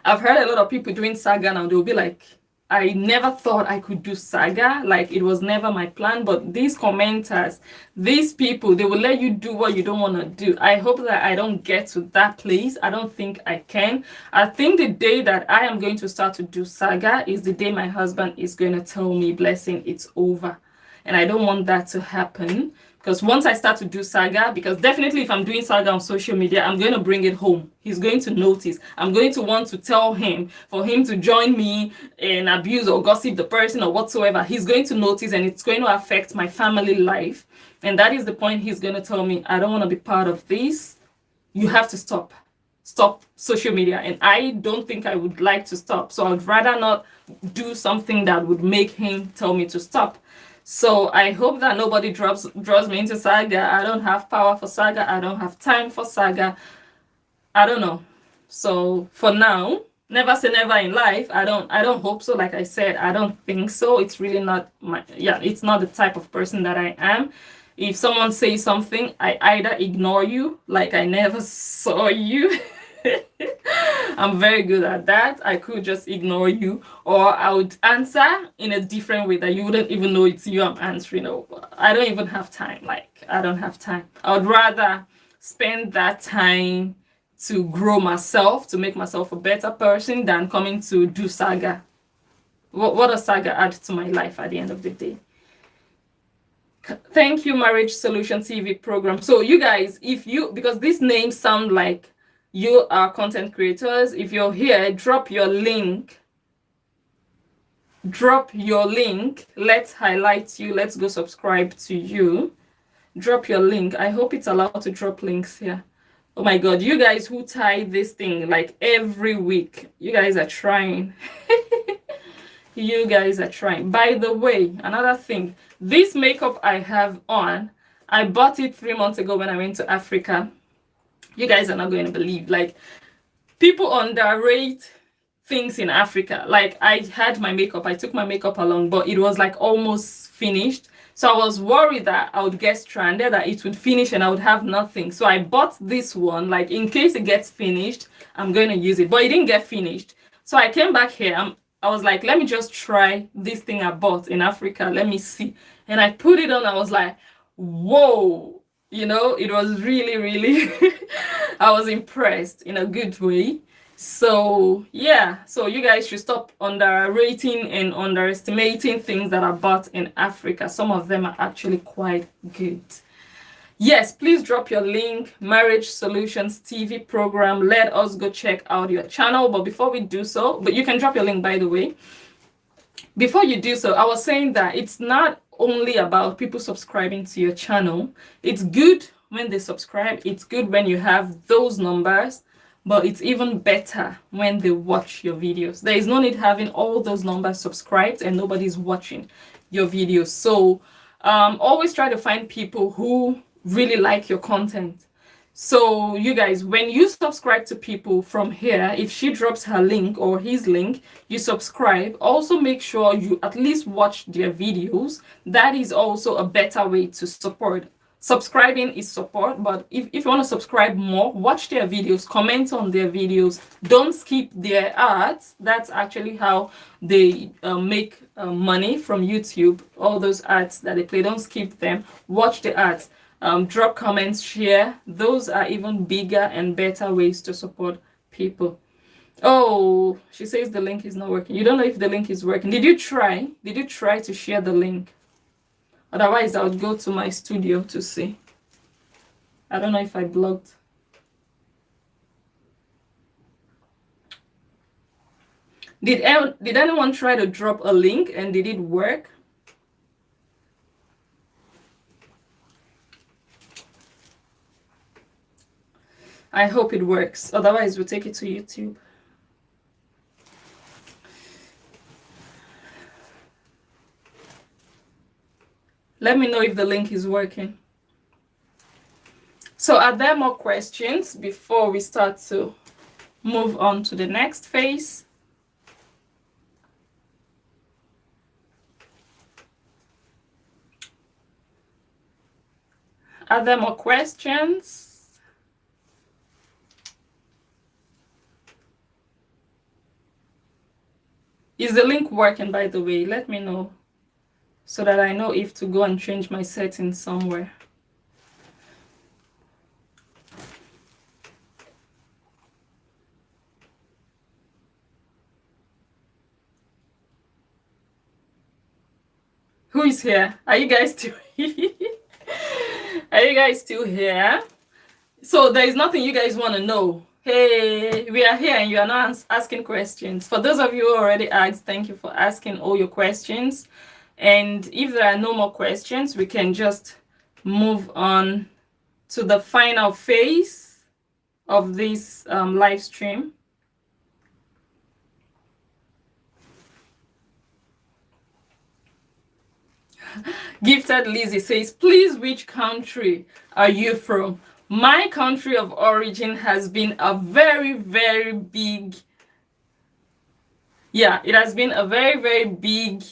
I've heard a lot of people doing Saga now. They'll be like, I never thought I could do Saga. Like, it was never my plan. But these commenters, these people, they will let you do what you don't want to do. I hope that I don't get to that place. I don't think I can. I think the day that I am going to start to do Saga is the day my husband is going to tell me, blessing, it's over. And I don't want that to happen. Because once I start to do Saga, because definitely if I'm doing Saga on social media, I'm going to bring it home. He's going to notice. I'm going to want to tell him, for him to join me and abuse or gossip the person or whatsoever. He's going to notice, and it's going to affect my family life. And that is the point. He's going to tell me, I don't want to be part of this. You have to stop. Stop social media. And I don't think I would like to stop. So I'd rather not do something that would make him tell me to stop. So I hope that nobody draws me into Saga. I don't have power for Saga. I don't have time for Saga. I don't know. So for now, never say never in life. I don't hope so. Like I said, I don't think so. It's really not it's not the type of person that I am. If someone says something, I either ignore you, like I never saw you. I'm very good at that. I could just ignore you, or I would answer in a different way that you wouldn't even know it's you I'm answering. Or I don't even have time. Like, I don't have time. I would rather spend that time to grow myself, to make myself a better person, than coming to do saga. What does saga add to my life at the end of the day? Thank you, Marriage Solution TV program. So you guys, if you, because these names sound like you are content creators, if you're here, drop your link. Drop your link. Let's highlight you. Let's go subscribe to you. Drop your link. I hope it's allowed to drop links here. Oh my God, you guys who tie this thing like every week, you guys are trying. You guys are trying. By the way, another thing, this makeup I have on, I bought it 3 months ago when I went to Africa. You guys are not going to believe, like, people underrate things in Africa. Like, I had my makeup, I took my makeup along, but it was like almost finished. So I was worried that I would get stranded, that it would finish and I would have nothing. So I bought this one, like, in case it gets finished, I'm going to use it. But it didn't get finished. So I came back here. I was like, let me just try this thing I bought in Africa. Let me see. And I put it on. I was like, whoa. You know, it was really, really, I was impressed in a good way. So yeah, so you guys should stop underrating and underestimating things that are bought in Africa. Some of them are actually quite good. Yes, please drop your link, Marriage Solutions TV program. Let us go check out your channel. But before we do so, but you can drop your link, by the way. Before you do so, I was saying that it's not only about people subscribing to your channel. It's good when they subscribe. It's good when you have those numbers. But it's even better when they watch your videos. There is no need having all those numbers subscribed and nobody's watching your videos. So always try to find people who really like your content. So you guys, when you subscribe to people from here, if she drops her link or his link, you subscribe. Also make sure you at least watch their videos. That is also a better way to support. Subscribing is support, but if you want to subscribe more, watch their videos, comment on their videos, don't skip their ads. That's actually how they make money from YouTube. All those ads that they play, don't skip them, watch the ads, drop comments, share. Those are even bigger and better ways to support people. Oh, she says the link is not working. You don't know if the link is working. Did you try to share the link? Otherwise, I would go to my studio to see. I don't know if I blocked. Did anyone try to drop a link and did it work? I hope it works. Otherwise, we'll take it to YouTube. Let me know if the link is working. So are there more questions before we start to move on to the next phase? Are there more questions? Is the link working, by the way? Let me know, so that I know if to go and change my settings somewhere. Who is here? Are you guys still here? Are you guys still here? So there is nothing you guys want to know. Hey, we are here and you are not asking questions. For those of you who already asked, thank you for asking all your questions. And if there are no more questions, we can just move on to the final phase of this live stream. Gifted Lizzie says, please, which country are you from? My country of origin has been a very, very big, it has been a very, very big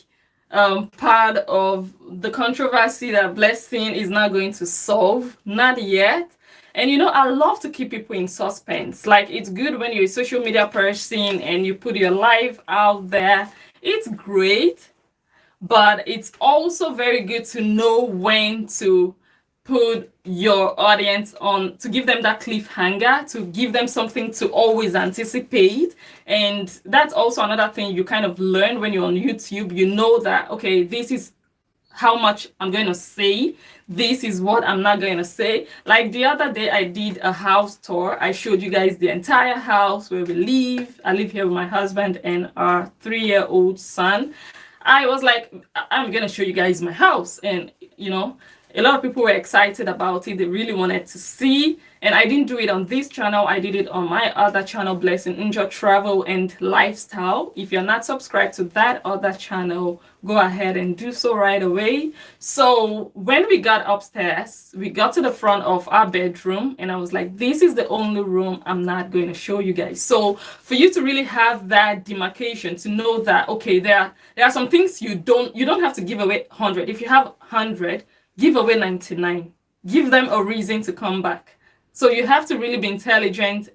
part of the controversy that Blessing is not going to solve. Not yet. And you know, I love to keep people in suspense. Like, it's good when you're a social media person and you put your life out there. It's great, but it's also very good to know when to put your audience on, to give them that cliffhanger, to give them something to always anticipate. And that's also another thing you kind of learn when you're on YouTube. You know that, okay, this is how much I'm going to say. This is what I'm not going to say. Like the other day, I did a house tour. I showed you guys the entire house where we live. I live here with my husband and our 3-year-old son. I was like, I'm going to show you guys my house. And, you know, a lot of people were excited about it. They really wanted to see. And I didn't do it on this channel. I did it on my other channel, Blessing Njoh Travel and Lifestyle. If you're not subscribed to that other channel, go ahead and do so right away. So when we got upstairs, we got to the front of our bedroom and I was like, this is the only room I'm not going to show you guys. So for you to really have that demarcation, to know that, okay, there are some things you don't have to give away 100. If you have 100, give away 99. Give them a reason to come back. So you have to really be intelligent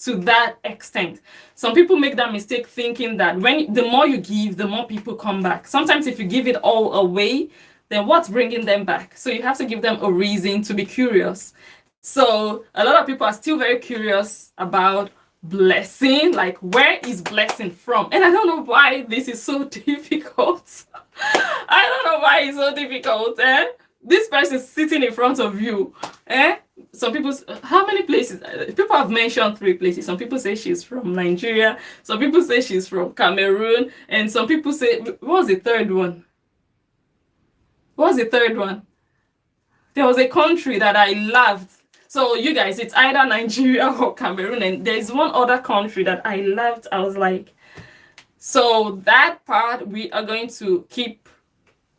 to that extent. Some people make that mistake thinking that the more you give, the more people come back. Sometimes if you give it all away, then what's bringing them back? So you have to give them a reason to be curious. So a lot of people are still very curious about blessing, like where is blessing from? And I don't know why this is so difficult. I don't know why it's so difficult. This person is sitting in front of you. Some people, how many places? People have mentioned 3 places. Some people say she's from Nigeria. Some people say she's from Cameroon. And some people say, what was the third one? What was the third one? There was a country that I loved. So you guys, it's either Nigeria or Cameroon. And there's one other country that I loved. I was like, so that part, we are going to keep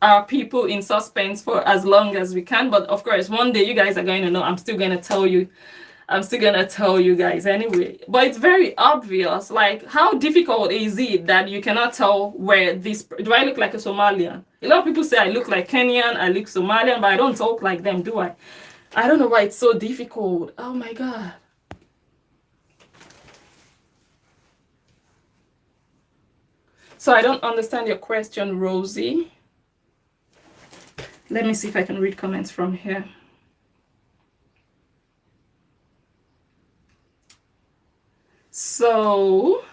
our people in suspense for as long as we can. But of course, one day you guys are going to know. I'm still going to tell you guys anyway. But it's very obvious. Like, how difficult is it that you cannot tell where this... Do I look like a Somalian? A lot of people say I look like Kenyan, I look Somalian, but I don't talk like them, do I? I don't know why it's so difficult. Oh my God. So I don't understand your question, Rosie. Let me see if I can read comments from here. So,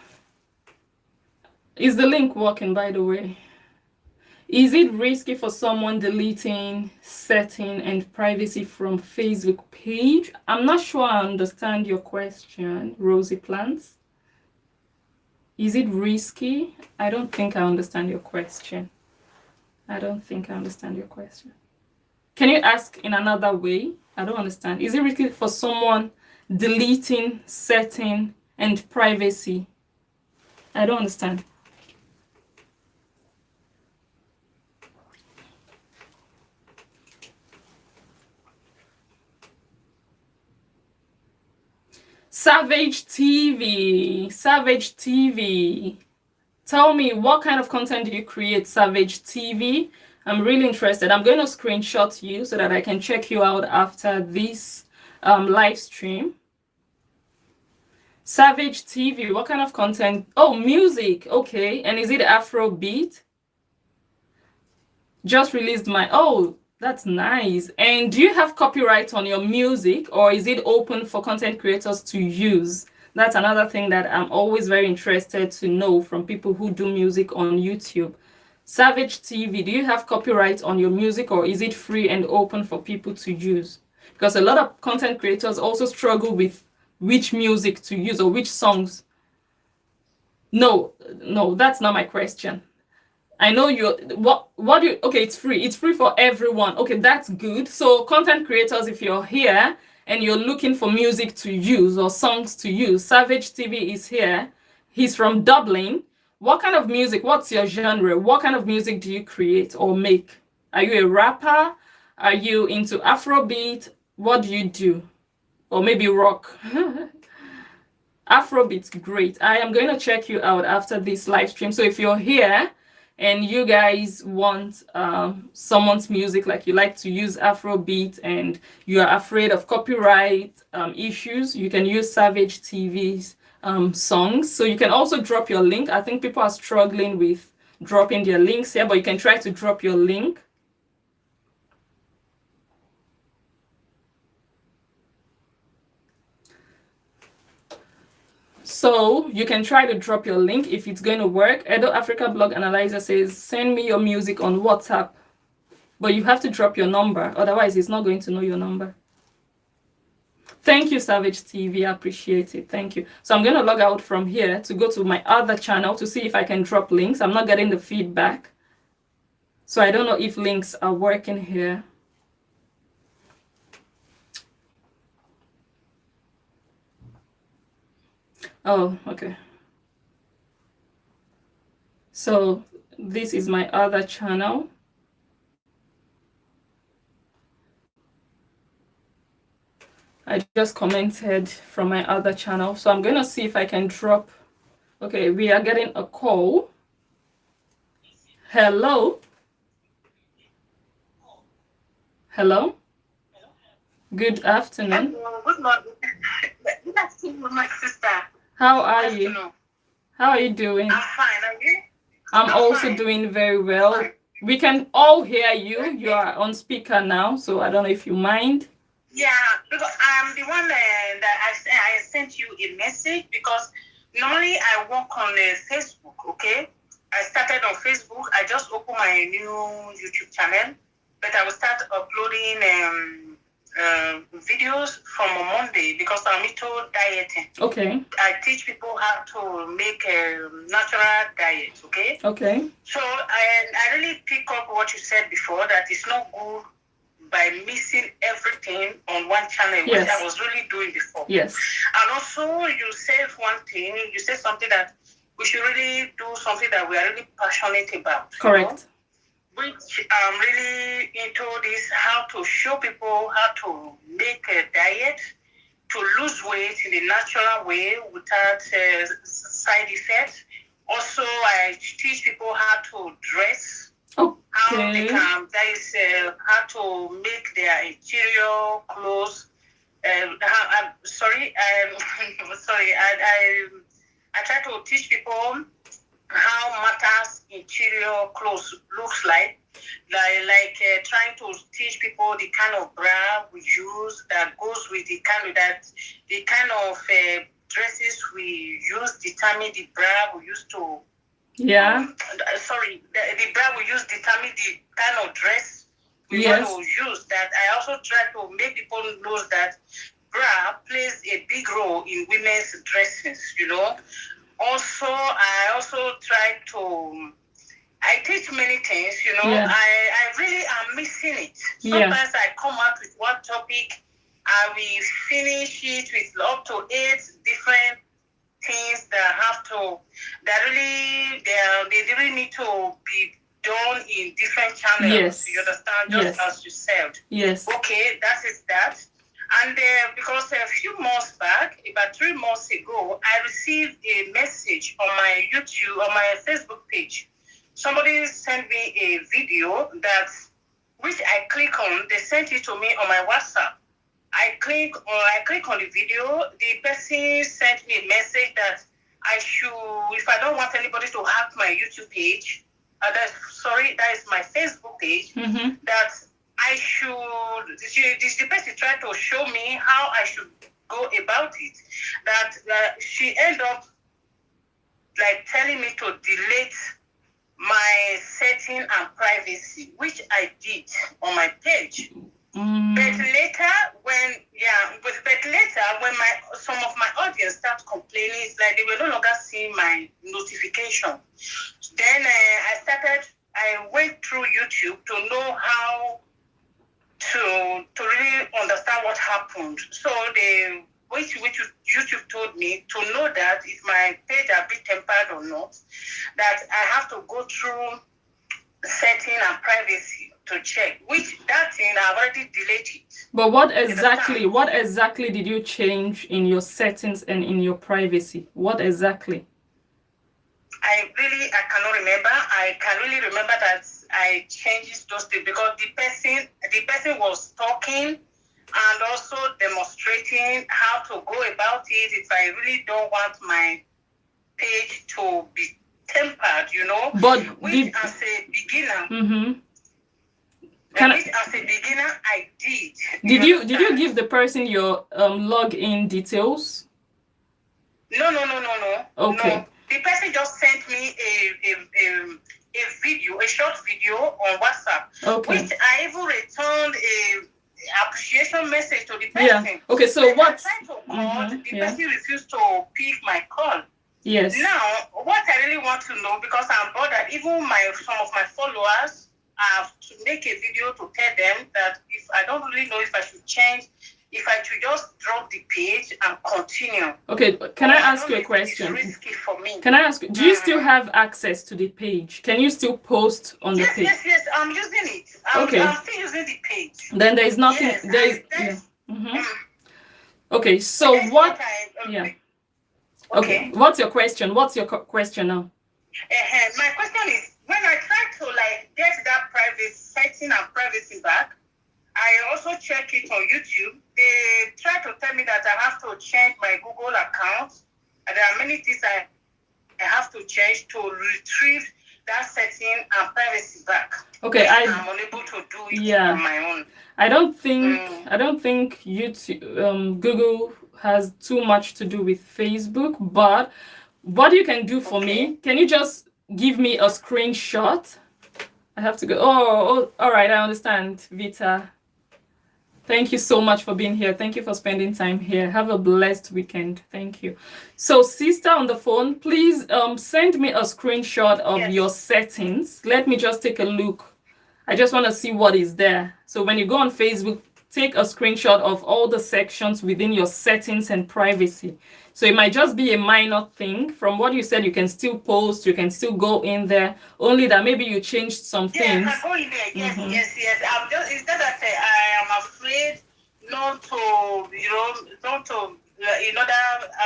is the link working, by the way? Is it risky for someone deleting setting and privacy from Facebook page? I'm not sure I understand your question, Rosie Plants. Is it risky? I don't think I understand your question. I don't think I understand your question. Can you ask in another way? I don't understand. Is it risky for someone deleting setting and privacy? I don't understand. Savage TV. Savage TV. Tell me, what kind of content do you create, Savage TV? I'm really interested. I'm going to screenshot you so that I can check you out after this live stream. Savage TV, what kind of content? Oh, music. Okay. And is it Afrobeat? Just released my... Oh, that's nice. And do you have copyright on your music, or is it open for content creators to use? That's another thing that I'm always very interested to know from people who do music on YouTube. Savage TV, do you have copyright on your music, or is it free and open for people to use? Because a lot of content creators also struggle with which music to use or which songs. No, that's not my question. I know okay, it's free. It's free for everyone. Okay, that's good. So content creators, if you're here and you're looking for music to use or songs to use, Savage TV is here. He's from Dublin. What kind of music? What's your genre? What kind of music do you create or make? Are you a rapper? Are you into Afrobeat? What do you do? Or maybe rock? Afrobeat's great. I am going to check you out after this live stream. So if you're here and you guys want someone's music, like you like to use Afrobeat and you are afraid of copyright issues, you can use Savage TV's songs. So you can also drop your link. I think people are struggling with dropping their links here, but you can try to drop your link. So you can try to drop your link if it's going to work. Edo Africa Blog Analyzer says, send me your music on WhatsApp. But you have to drop your number. Otherwise, it's not going to know your number. Thank you, Savage TV. I appreciate it. Thank you. So I'm going to log out from here to go to my other channel to see if I can drop links. I'm not getting the feedback. So I don't know if links are working here. Oh, okay. So this is my other channel. I just commented from my other channel. So I'm going to see if I can drop. Okay, we are getting a call. Hello? Hello? Good afternoon. Hello, good morning. Good afternoon, my sister. How are you? How are you doing? I'm fine. Are you? I'm also fine. Doing very well. We can all hear you. Okay. You are on speaker now, so I don't know if you mind. Yeah, because I'm the one that I sent you a message, because normally I work on Facebook, okay? I started on Facebook. I just opened my new YouTube channel, but I will start uploading videos from Monday, because I'm into dieting. Okay. I teach people how to make a natural diet, okay? Okay. So I really pick up what you said before, that it's not good by missing everything on one channel, yes. which I was really doing before. Yes. And also you said one thing, you said something that we should really do something that we are really passionate about. Correct. You know? Which I'm really into this, how to show people how to make a diet, to lose weight in a natural way without side effects. Also, I teach people how to dress, how they can, that is, how to make their interior clothes. I'm sorry, I try to teach people how matters interior clothes looks like trying to teach people the kind of bra we use that goes with the kind of dresses we use, determine the bra we use to. Yeah. The bra we use determine the kind of dress we yes. want to use. That I also try to make people know that bra plays a big role in women's dresses, you know. Also, I also try to, I teach many things, you know. Yeah. I really am missing it. Sometimes I come out with one topic, I will finish it with up to 8 different things they really need to be done in different channels. Yes. You understand? Just yes. as you said. Yes. Okay, that is that. And because a few months back, about 3 months ago, I received a message on my YouTube, on my Facebook page. Somebody sent me a video which I click on. They sent it to me on my WhatsApp. I click on the video. The person sent me a message that I should, if I don't want anybody to hack my YouTube page, that is my Facebook page, mm-hmm. that I should, the person tried to show me how I should go about it. That she ended up like telling me to delete my setting and privacy, which I did on my page. But later, when some of my audience started complaining, it's like they were no longer seeing my notification. Then I went through YouTube to know how to really understand what happened. So which YouTube told me to know that if my page had been tempered or not, that I have to go through setting and privacy to check, which that thing I've already deleted. But what exactly did you change in your settings and in your privacy? What exactly? I cannot don't remember. I can really remember that I changed those things because the person was talking and also demonstrating how to go about it if I really don't want my page to be tempered, But which as a beginner, mm-hmm. which as a beginner I did. Did you give the person your login details? No. Okay. No. The person just sent me a video, a short video on WhatsApp, okay. which I even returned a appreciation message to the person. Yeah. Okay. So what? I tried to call, the person refused to pick my call. Yes. Now, what I really want to know, because I'm bothered, even some of my followers have to make a video to tell them that if I don't really know if I should change, if I should just drop the page and continue. Okay, can I ask you a question? It's risky for me. Can I ask you, do you still have access to the page? Can you still post on the page? Yes, I'm using it. I'm still using the page. Then there is nothing, Okay, so what? Okay, what's your question? What's your question now? My question is, when I try to get that private setting and privacy back, I also check it on YouTube. They try to tell me that I have to change my Google account. And there are many things I have to change to retrieve that setting and privacy back. Okay, I'm unable to do it on my own. I don't think YouTube, Google has too much to do with Facebook. But what you can do for me, can you just give me a screenshot? I have to go. Oh, all right. I understand, Vita. Thank you so much for being here. Thank you for spending time here. Have a blessed weekend. Thank you. So, sister on the phone, please send me a screenshot of your settings. Let me just take a look. I just want to see what is there. So when you go on Facebook, take a screenshot of all the sections within your settings and privacy. So it might just be a minor thing. From what you said, you can still post, you can still go in there, only that maybe you changed some things. I go in there. Yes. It's just that I am afraid not to,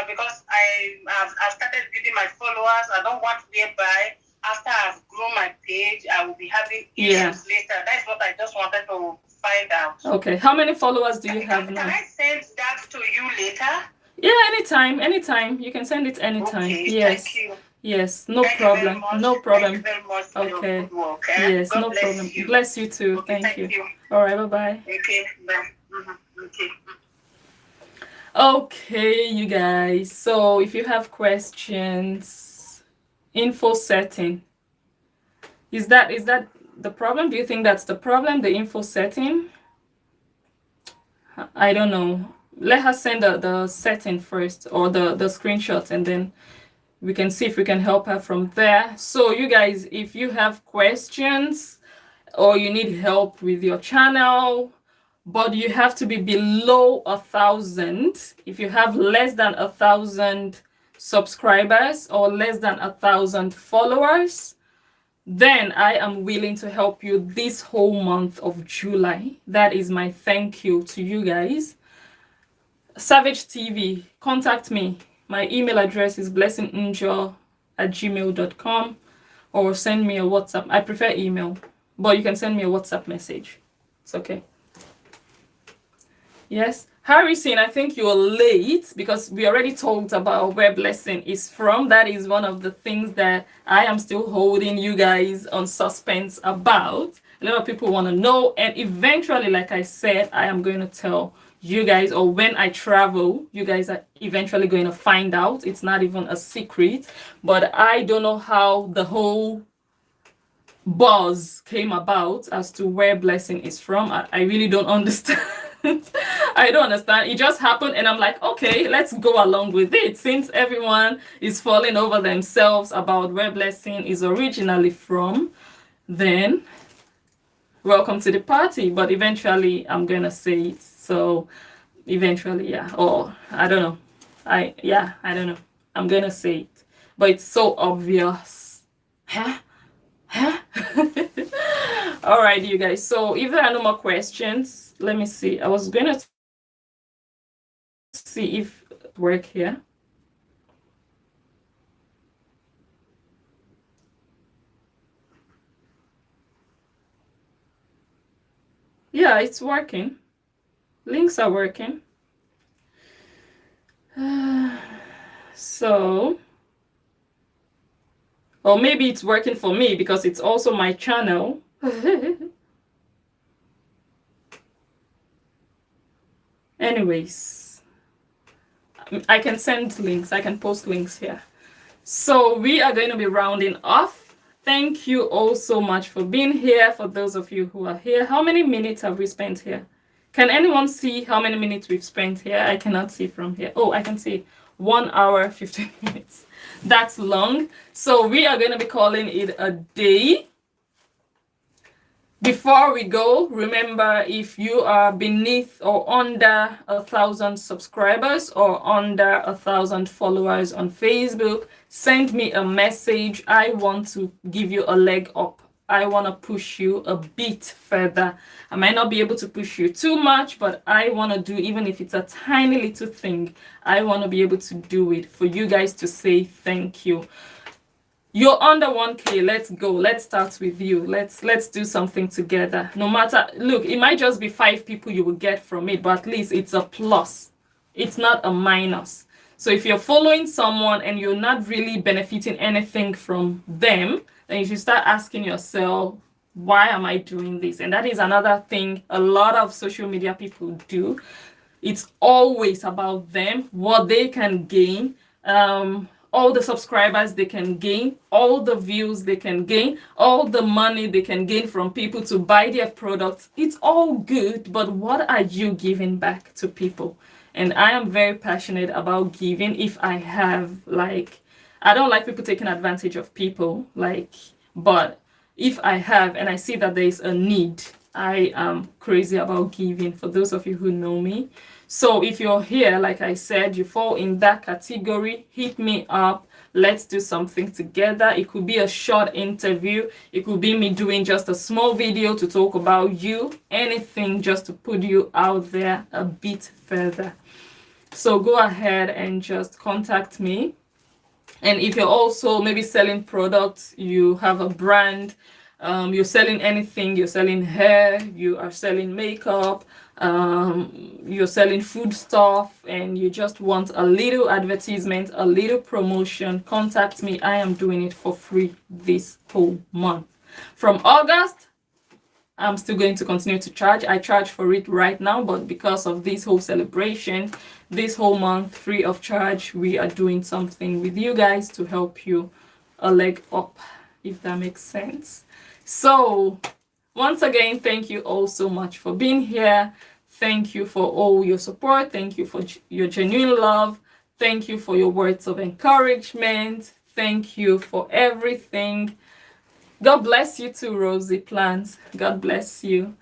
because I've started building my followers. I don't want whereby after I've grown my page, I will be having issues later. That's what I just wanted to find out. Okay. How many followers do you have now? Can I send that to you later? Yeah, anytime. You can send it anytime. Okay, yes. Thank you. Yes, no problem. No problem. Thank you very much for your good work. Yes, God no bless problem. you. Bless you too. Okay, thank you. you. All right, bye-bye. Okay, bye. Okay. Okay, you guys. So if you have questions, info setting. Is that the problem? Do you think that's the problem, the info setting? I don't know. Let her send the setting first, or the screenshot, and then we can see if we can help her from there. So you guys, if you have questions or you need help with your channel, but you have to be below 1,000. If you have less than 1,000 subscribers or less than 1,000 followers, then I am willing to help you this whole month of July. That is my thank you to you guys. Savage TV, contact me. My email address is blessingnjoh@gmail.com, or send me a WhatsApp. I prefer email, but you can send me a WhatsApp message. It's okay. Yes. Harrison, I think you're late because we already talked about where blessing is from. That is one of the things that I am still holding you guys on suspense about. A lot of people want to know, and eventually, like I said, I am going to tell you guys, or when I travel, you guys are eventually going to find out. It's not even a secret, but I don't know how the whole buzz came about as to where blessing is from. I really don't understand. I don't understand. It just happened, and I'm like, okay, let's go along with it. Since everyone is falling over themselves about where blessing is originally from, then welcome to the party. But eventually I'm gonna say it. So eventually, yeah. Or I don't know. I don't know. I'm gonna say it. But it's so obvious. Huh? All right, you guys. So if there are no more questions, let me see. I was gonna see if it work here. Yeah, it's working. Links are working. So, or maybe it's working for me because it's also my channel. Anyways, I can send links. I can post links here. So we are going to be rounding off. Thank you all so much for being here. For those of you who are here, how many minutes have we spent here? Can anyone see how many minutes we've spent here? I cannot see from here. Oh, I can see 1 hour 15 minutes. That's long. So we are going to be calling it a day. Before we go, remember, if you are beneath or under 1,000 subscribers or under 1,000 followers on Facebook, send me a message. I want to give you a leg up. I want to push you a bit further. I might not be able to push you too much, but I want to do, even if it's a tiny little thing, I want to be able to do it for you guys to say thank you. You're under 1K. Let's go. Let's start with you. Let's do something together. No matter, look, it might just be 5 people you will get from it, but at least it's a plus. It's not a minus. So if you're following someone and you're not really benefiting anything from them, then you should start asking yourself, why am I doing this? And that is another thing a lot of social media people do. It's always about them, what they can gain, all the subscribers they can gain, all the views they can gain, all the money they can gain from people to buy their products. It's all good, but what are you giving back to people? And I am very passionate about giving. If I have, like, I don't like people taking advantage of people, like, but if I have and I see that there is a need, I am crazy about giving, for those of you who know me. So if you're here, like I said, you fall in that category, hit me up. Let's do something together. It could be a short interview. It could be me doing just a small video to talk about you. Anything just to put you out there a bit further. So go ahead and just contact me. And if you're also maybe selling products, you have a brand, you're selling anything, you're selling hair, you are selling makeup, you're selling food stuff, and you just want a little advertisement, a little promotion, contact me. I am doing it for free this whole month. From August, I'm still going to continue to charge. I charge for it right now, but because of this whole celebration, this whole month free of charge, we are doing something with you guys to help you a leg up, if that makes sense. So once again, thank you all so much for being here. Thank you for all your support. Thank you for your genuine love. Thank you for your words of encouragement. Thank you for everything. God bless you too, Rosie Plants. God bless you.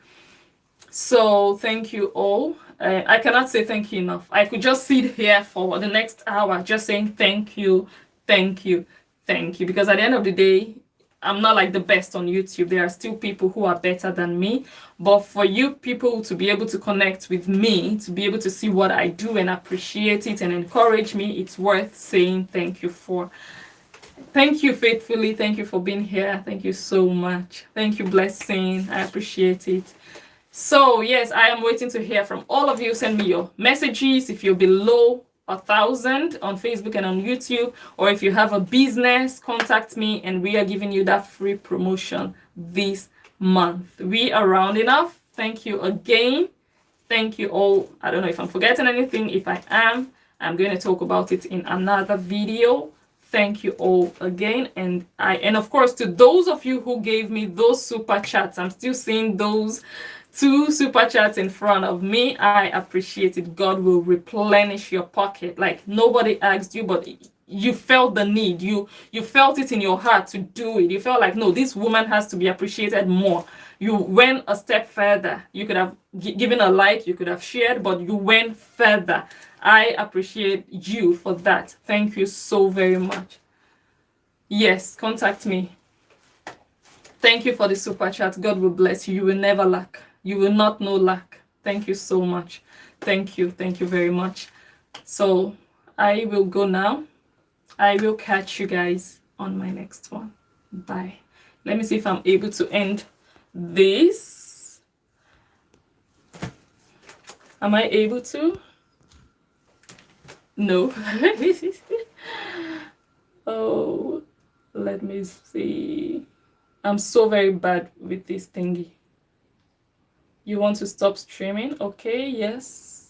So thank you all. I cannot say thank you enough. I could just sit here for the next hour just saying thank you, thank you, thank you. Because at the end of the day, I'm not like the best on YouTube. There are still people who are better than me. But for you people to be able to connect with me, to be able to see what I do and appreciate it and encourage me, it's worth saying thank you for. Thank you faithfully. Thank you for being here. Thank you so much. Thank you, Blessing. I appreciate it. So yes, I am waiting to hear from all of you. Send me your messages if you're below 1,000 on Facebook and on YouTube, or if you have a business, contact me and we are giving you that free promotion this month. We are rounding off. Thank you again. Thank you all. I don't know if I'm forgetting anything. If I am, I'm going to talk about it in another video. Thank you all again. And of course, to those of you who gave me those super chats, I'm still seeing those 2 super chats in front of me. I appreciate it. God will replenish your pocket. Like, nobody asked you, but you felt the need. You felt it in your heart to do it. You felt like, no, this woman has to be appreciated more. You went a step further. You could have given a like, you could have shared, but you went further. I appreciate you for that. Thank you so very much. Yes, contact me. Thank you for the super chat. God will bless you. You will never lack. You will not know lack. Thank you so much. Thank you. Thank you very much. So I will go now. I will catch you guys on my next one. Bye. Let me see if I'm able to end this. Am I able to? No. Oh, let me see. I'm so very bad with this thingy. You want to stop streaming? Okay, yes.